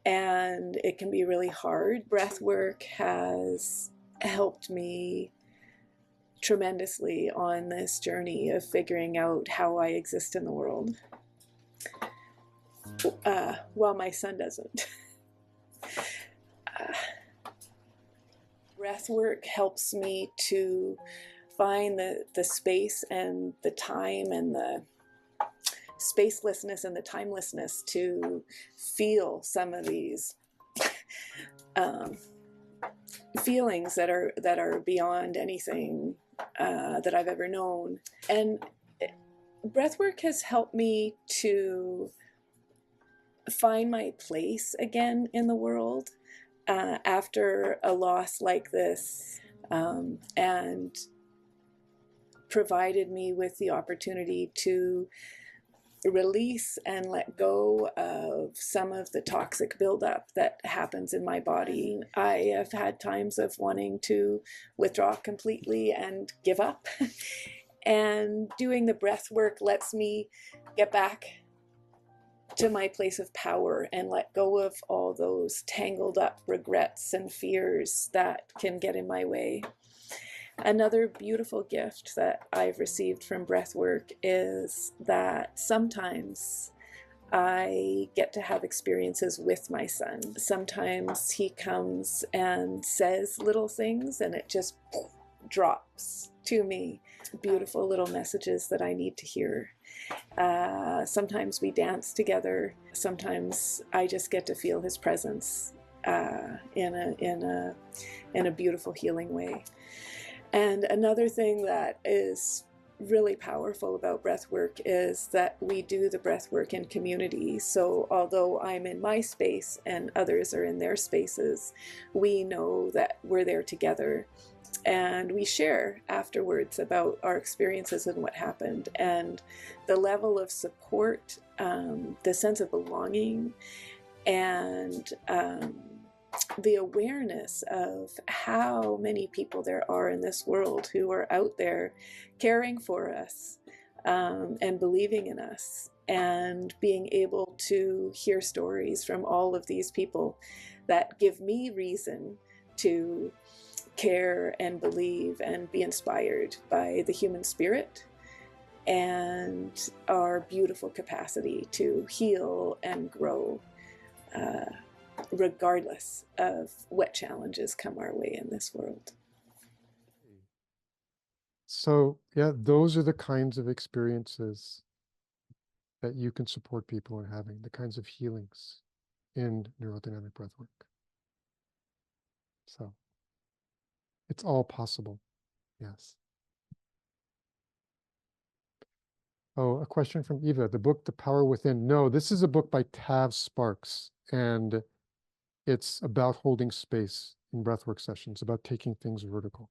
[SPEAKER 13] and it can be really hard. Breathwork has helped me tremendously on this journey of figuring out how I exist in the world, while my son doesn't. Breathwork helps me to find the space and the time and the spacelessness and the timelessness to feel some of these feelings that are beyond anything that I've ever known. And breathwork has helped me to find my place again in the world after a loss like this, and provided me with the opportunity to release and let go of some of the toxic buildup that happens in my body. I have had times of wanting to withdraw completely and give up. And doing the breath work lets me get back to my place of power and let go of all those tangled up regrets and fears that can get in my way. Another beautiful gift that I've received from breathwork is that sometimes I get to have experiences with my son. Sometimes he comes and says little things and it just drops to me. Beautiful little messages that I need to hear. Sometimes we dance together. Sometimes I just get to feel his presence in a beautiful, healing way. And another thing that is really powerful about breathwork is that we do the breathwork in community. So although I'm in my space and others are in their spaces, we know that we're there together. And we share afterwards about our experiences and what happened, and the level of support, the sense of belonging, and the awareness of how many people there are in this world who are out there caring for us and believing in us, and being able to hear stories from all of these people that give me reason to care and believe and be inspired by the human spirit and our beautiful capacity to heal and grow, regardless of what challenges come our way in this world.
[SPEAKER 1] So yeah, those are the kinds of experiences that you can support people in having, the kinds of healings in neurodynamic breathwork. So it's all possible, yes. Oh, a question from Eva, the book, The Power Within. No, this is a book by Tav Sparks, and it's about holding space in breathwork sessions, about taking things vertical.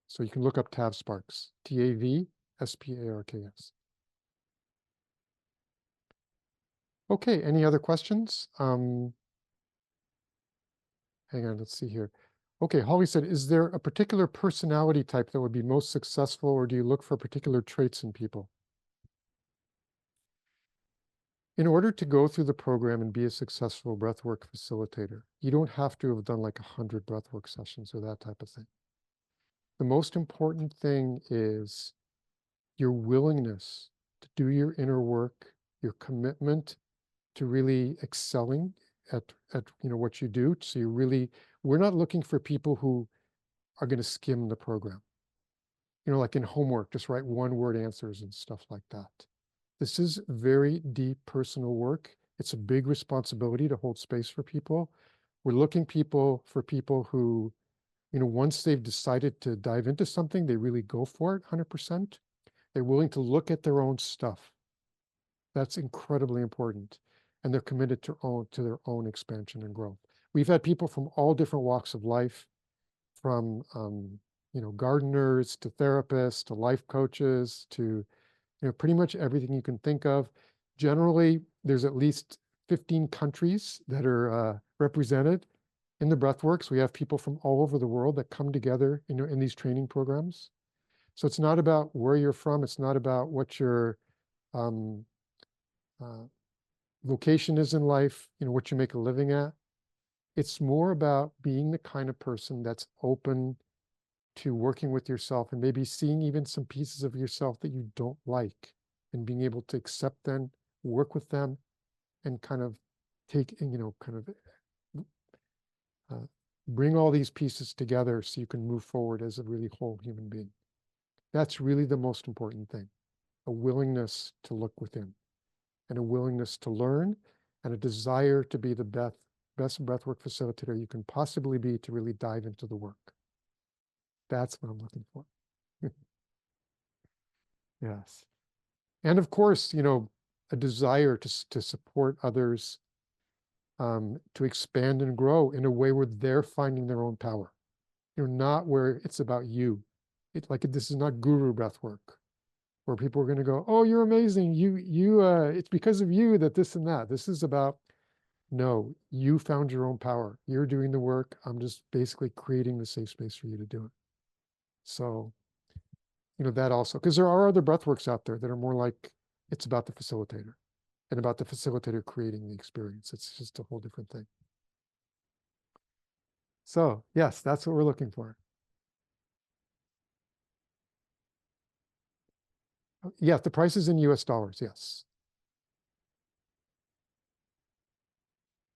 [SPEAKER 1] So you can look up Tav Sparks, Tavsparks. Okay, any other questions? Hang on, let's see here. Okay, Holly said, is there a particular personality type that would be most successful, or do you look for particular traits in people? In order to go through the program and be a successful breathwork facilitator, you don't have to have done like 100 breathwork sessions or that type of thing. The most important thing is your willingness to do your inner work, your commitment to really excelling at what you do. So we're not looking for people who are going to skim the program. Like in homework, just write one-word answers and stuff like that. This is very deep personal work. It's a big responsibility to hold space for people. We're looking for people who, once they've decided to dive into something, they really go for it 100%. They're willing to look at their own stuff. That's incredibly important. And they're committed to their own expansion and growth. We've had people from all different walks of life, from gardeners to therapists to life coaches to pretty much everything you can think of. Generally, there's at least 15 countries that are represented in the Breathworks. We have people from all over the world that come together in these training programs. So it's not about where you're from. It's not about what your vocation is in life, what you make a living at. It's more about being the kind of person that's open to working with yourself and maybe seeing even some pieces of yourself that you don't like and being able to accept them, work with them, and kind of bring all these pieces together so you can move forward as a really whole human being. That's really the most important thing, a willingness to look within and a willingness to learn and a desire to be the best breathwork facilitator you can possibly be to really dive into the work. That's what I'm looking for. Yes. And of course, a desire to support others, to expand and grow in a way where they're finding their own power. Not where it's about you. This is not guru breath work, where people are going to go, oh, you're amazing. It's because of you that this and that. This is about, no, you found your own power. You're doing the work. I'm just basically creating the safe space for you to do it. So, that also, because there are other breathworks out there that are more like, it's about the facilitator and about the facilitator creating the experience. It's just a whole different thing. So yes, that's what we're looking for. Yeah, the price is in US dollars, yes.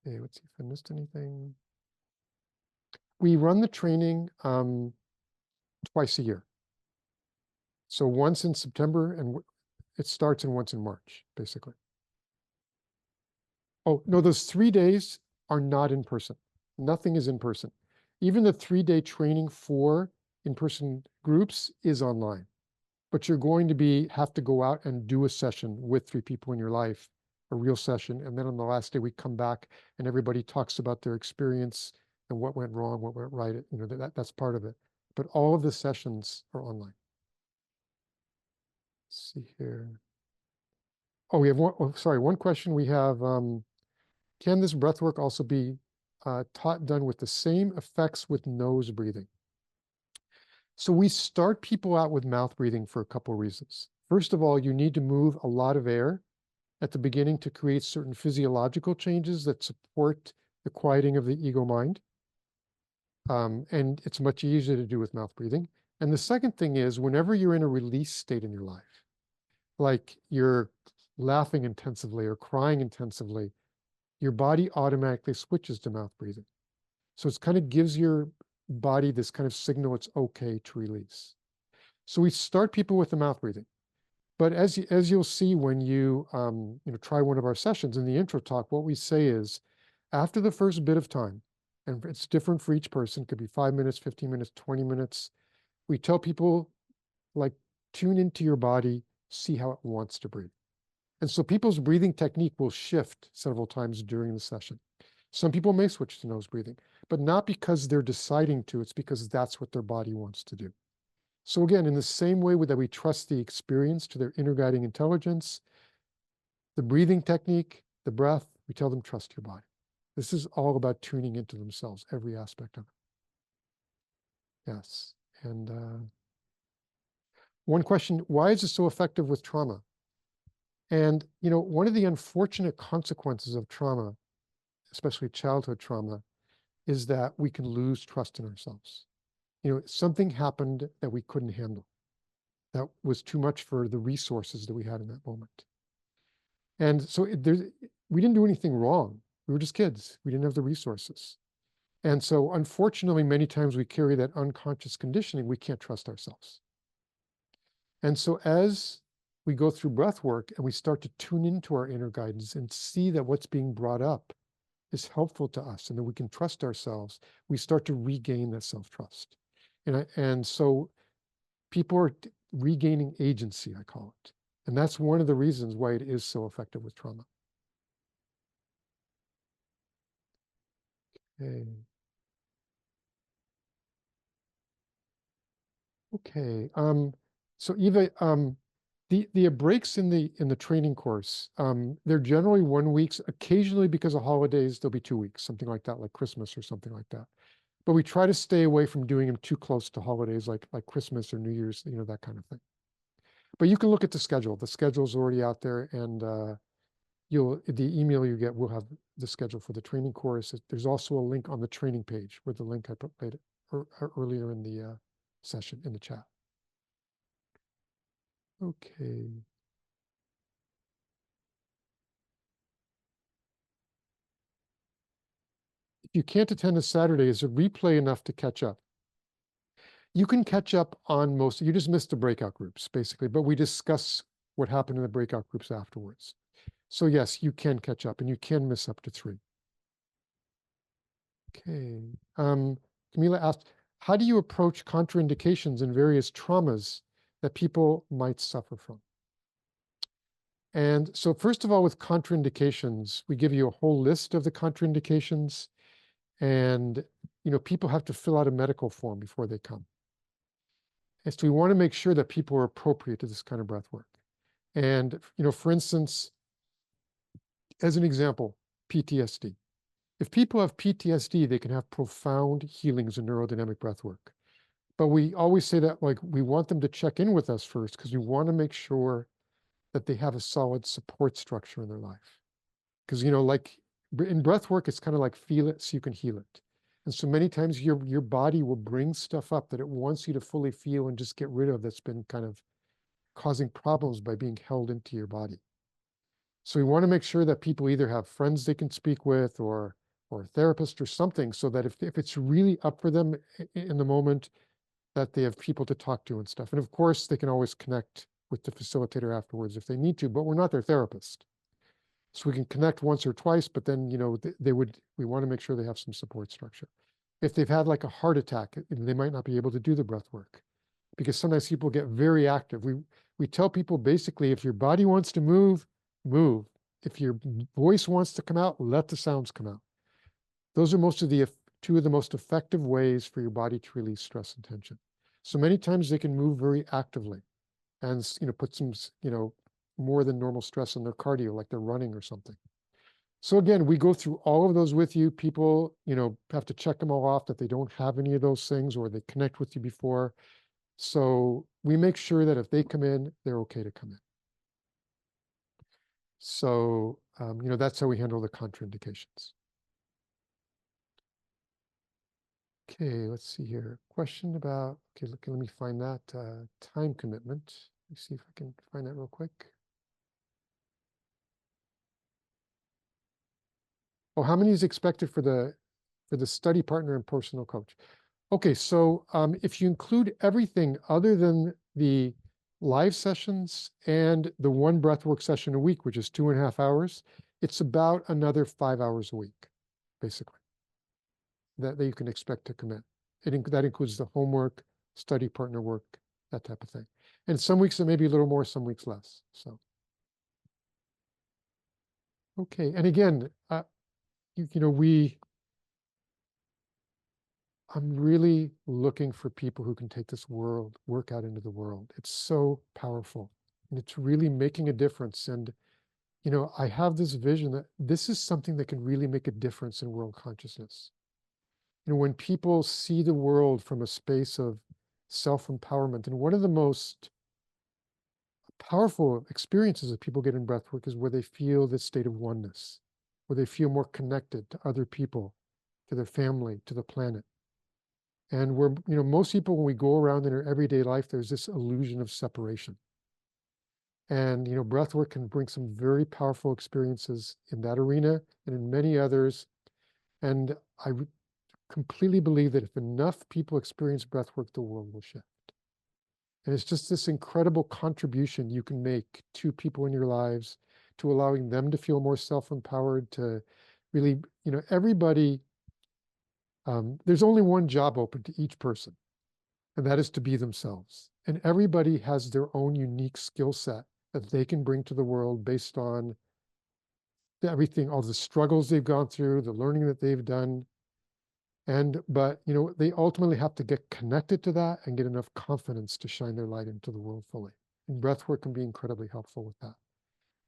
[SPEAKER 1] Okay, let's see if I missed anything. We run the training twice a year. So once in September, and it starts and once in March, basically. Oh, no, those 3 days are not in person. Nothing is in person. Even the 3-day training for in-person groups is online. But you're going to have to go out and do a session with 3 people in your life, a real session. And then on the last day, we come back and everybody talks about their experience and what went wrong, what went right. That's part of it. But all of the sessions are online. Let's see here. Oh, we have one question we have. Can this breath work also be done with the same effects with nose breathing? So we start people out with mouth breathing for a couple of reasons. First of all, you need to move a lot of air at the beginning to create certain physiological changes that support the quieting of the ego mind. And it's much easier to do with mouth breathing. And the second thing is, whenever you're in a release state in your life, like you're laughing intensively or crying intensively, your body automatically switches to mouth breathing. So it kind of gives your body this kind of signal it's okay to release. So we start people with the mouth breathing. But as you'll see when you try one of our sessions in the intro talk, what we say is, after the first bit of time, and it's different for each person, could be 5 minutes, 15 minutes, 20 minutes, we tell people, tune into your body, see how it wants to breathe. And so people's breathing technique will shift several times during the session. Some people may switch to nose breathing, but not because they're deciding to, it's because that's what their body wants to do. So again, in the same way that we trust the experience to their inner guiding intelligence, the breathing technique, the breath, we tell them, trust your body. This is all about tuning into themselves, every aspect of it. Yes. And one question, why is it so effective with trauma? And, one of the unfortunate consequences of trauma, especially childhood trauma, is that we can lose trust in ourselves. Something happened that we couldn't handle. That was too much for the resources that we had in that moment. And so we didn't do anything wrong. We were just kids. We didn't have the resources. And so unfortunately, many times we carry that unconscious conditioning. We can't trust ourselves. And so as we go through breath work and we start to tune into our inner guidance and see that what's being brought up is helpful to us and that we can trust ourselves, we start to regain that self-trust. And so people are regaining agency, I call it. And that's one of the reasons why it is so effective with trauma. Okay. Okay. So Eva, the breaks in the training course, they're generally 1 week. Occasionally, because of holidays, there'll be 2 weeks, something like that, like Christmas or something like that. But we try to stay away from doing them too close to holidays, like Christmas or New Year's, that kind of thing. But you can look at the schedule. The schedule's already out there, and the email you get will have the schedule for the training course. There's also a link on the training page where the link I put earlier in the session in the chat. Okay. If you can't attend a Saturday, is a replay enough to catch up? You can catch up on most, you just missed the breakout groups, basically, but we discuss what happened in the breakout groups afterwards. So yes, you can catch up, and you can miss up to 3. Okay. Camila asked, how do you approach contraindications in various traumas that people might suffer from? And so first of all, with contraindications, we give you a whole list of the contraindications, and people have to fill out a medical form before they come. And so we want to make sure that people are appropriate to this kind of breath work. And for instance, as an example, PTSD. If people have PTSD, they can have profound healings in neurodynamic breath work. But we always say that we want them to check in with us first, because we want to make sure that they have a solid support structure in their life. Because like in breath work, it's kind of like feel it so you can heal it. And so many times your body will bring stuff up that it wants you to fully feel and just get rid of, that's been kind of causing problems by being held into your body. So we want to make sure that people either have friends they can speak with, or a therapist or something, so that if it's really up for them in the moment, that they have people to talk to and stuff. And of course, they can always connect with the facilitator afterwards if they need to, but we're not their therapist. So we can connect once or twice, but then, we want to make sure they have some support structure. If they've had like a heart attack, they might not be able to do the breath work, because sometimes people get very active. We tell people basically, if your body wants to move, move. If your voice wants to come out, let the sounds come out. Those are two of the most effective ways for your body to release stress and tension. So many times they can move very actively and, put some, more than normal stress on their cardio, like they're running or something. So again, we go through all of those with you. People, have to check them all off that they don't have any of those things, or they connect with you before. So we make sure that if they come in, they're okay to come in. So, that's how we handle the contraindications. Okay, let's see here. Question about, okay, let me find that time commitment. Let me see if I can find that real quick. Oh, how many is expected for the study partner and personal coach? Okay, so if you include everything other than the live sessions and the one breathwork session a week, which is 2.5 hours, it's about another 5 hours a week, basically, that you can expect to commit. That includes the homework, study partner work, that type of thing. And some weeks it may be a little more, some weeks less. So, okay, and again, I'm really looking for people who can take this work out into the world. It's so powerful, and it's really making a difference. And, I have this vision that this is something that can really make a difference in world consciousness. When people see the world from a space of self-empowerment, and one of the most powerful experiences that people get in breathwork is where they feel this state of oneness, where they feel more connected to other people, to their family, to the planet. And where, most people, when we go around in our everyday life, there's this illusion of separation. And, breathwork can bring some very powerful experiences in that arena and in many others. And I completely believe that if enough people experience breathwork, the world will shift. And it's just this incredible contribution you can make to people in your lives, to allowing them to feel more self-empowered, to really, everybody, there's only one job open to each person, and that is to be themselves. And everybody has their own unique skill set that they can bring to the world based on everything, all the struggles they've gone through, the learning that they've done. But they ultimately have to get connected to that and get enough confidence to shine their light into the world fully. And breathwork can be incredibly helpful with that.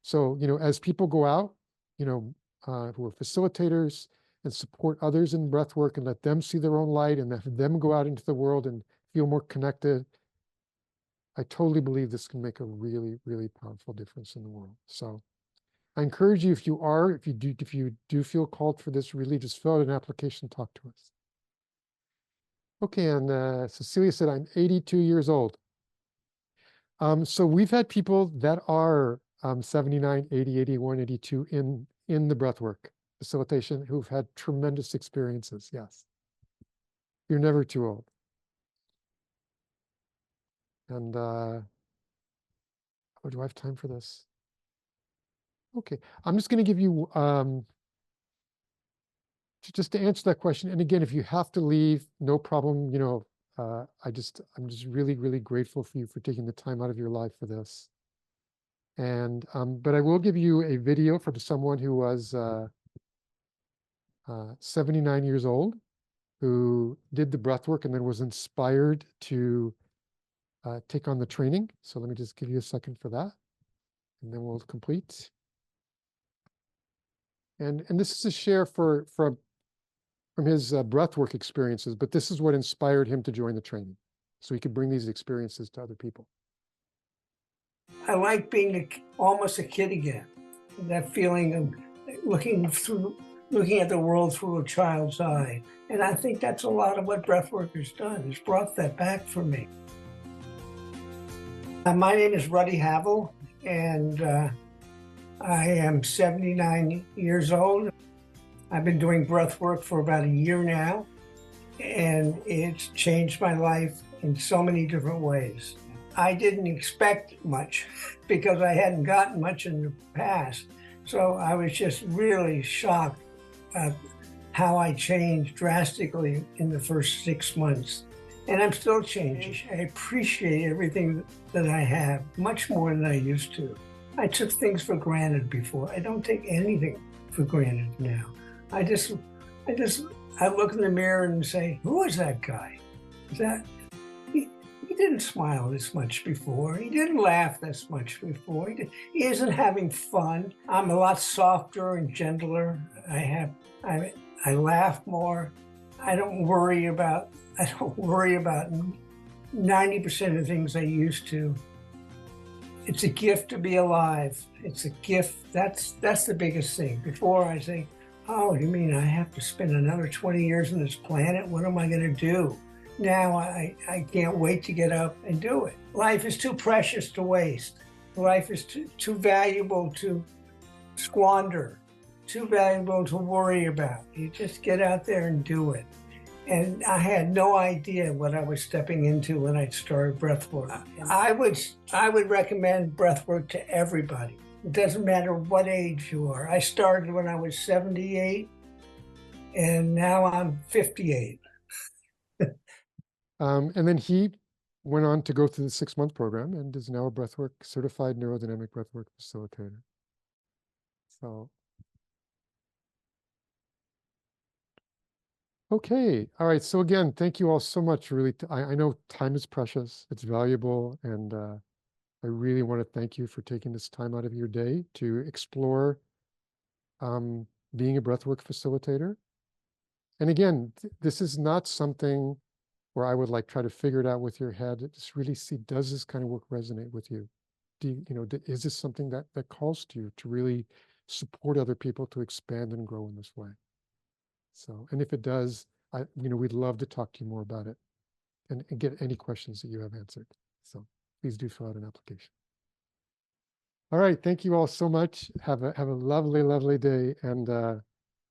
[SPEAKER 1] So, as people go out, who are facilitators, and support others in breathwork and let them see their own light and let them go out into the world and feel more connected, I totally believe this can make a really, really powerful difference in the world. So I encourage you, if you do feel called for this, really just fill out an application, talk to us. Okay, and Cecilia said, I'm 82 years old. So we've had people that are 79, 80, 81, 82 in the breathwork facilitation who've had tremendous experiences, yes. You're never too old. And oh, do I have time for this? Okay, I'm just going to give you, just to answer that question. And again, if you have to leave, no problem. I'm just really, really grateful for you for taking the time out of your life for this. And, but I will give you a video from someone who was 79 years old, who did the breath work and then was inspired to take on the training. So let me just give you a second for that, and then we'll complete. And this is a share from his breathwork experiences, but this is what inspired him to join the training, so he could bring these experiences to other people.
[SPEAKER 14] I like being almost a kid again. That feeling of looking at the world through a child's eye. And I think that's a lot of what breathwork has done. It's brought that back for me. My name is Ruddy Havel, and I am 79 years old. I've been doing breathwork for about a year now, and it's changed my life in so many different ways. I didn't expect much because I hadn't gotten much in the past. So I was just really shocked at how I changed drastically in the first 6 months. And I'm still changing. I appreciate everything that I have much more than I used to. I took things for granted before. I don't take anything for granted now. I look in the mirror and say, who is that guy? He didn't smile this much before. He didn't laugh this much before. He isn't having fun. I'm a lot softer and gentler. I laugh more. I don't worry about 90% of things I used to. It's a gift to be alive. It's a gift. That's the biggest thing. Before I say, oh, you mean I have to spend another 20 years on this planet? What am I going to do? Now I can't wait to get up and do it. Life is too precious to waste. Life is too valuable to squander, too valuable to worry about. You just get out there and do it. And I had no idea what I was stepping into when I started breathwork. I would recommend breathwork to everybody. It doesn't matter what age you are. I started when I was 78, and now I'm 58.
[SPEAKER 1] And then he went on to go through the 6-month program and is now a breathwork certified NeuroDynamic breathwork facilitator. So, okay, all right. So again, thank you all so much. Really, I know time is precious; it's valuable, and I really want to thank you for taking this time out of your day to explore being a breathwork facilitator. And again, this is not something where I would try to figure it out with your head. Just really see, does this kind of work resonate with you? Is this something that calls to you to really support other people to expand and grow in this way? So, and if it does, we'd love to talk to you more about it and get any questions that you have answered. So please do fill out an application. All right, thank you all so much. Have a lovely, lovely day, and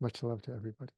[SPEAKER 1] much love to everybody.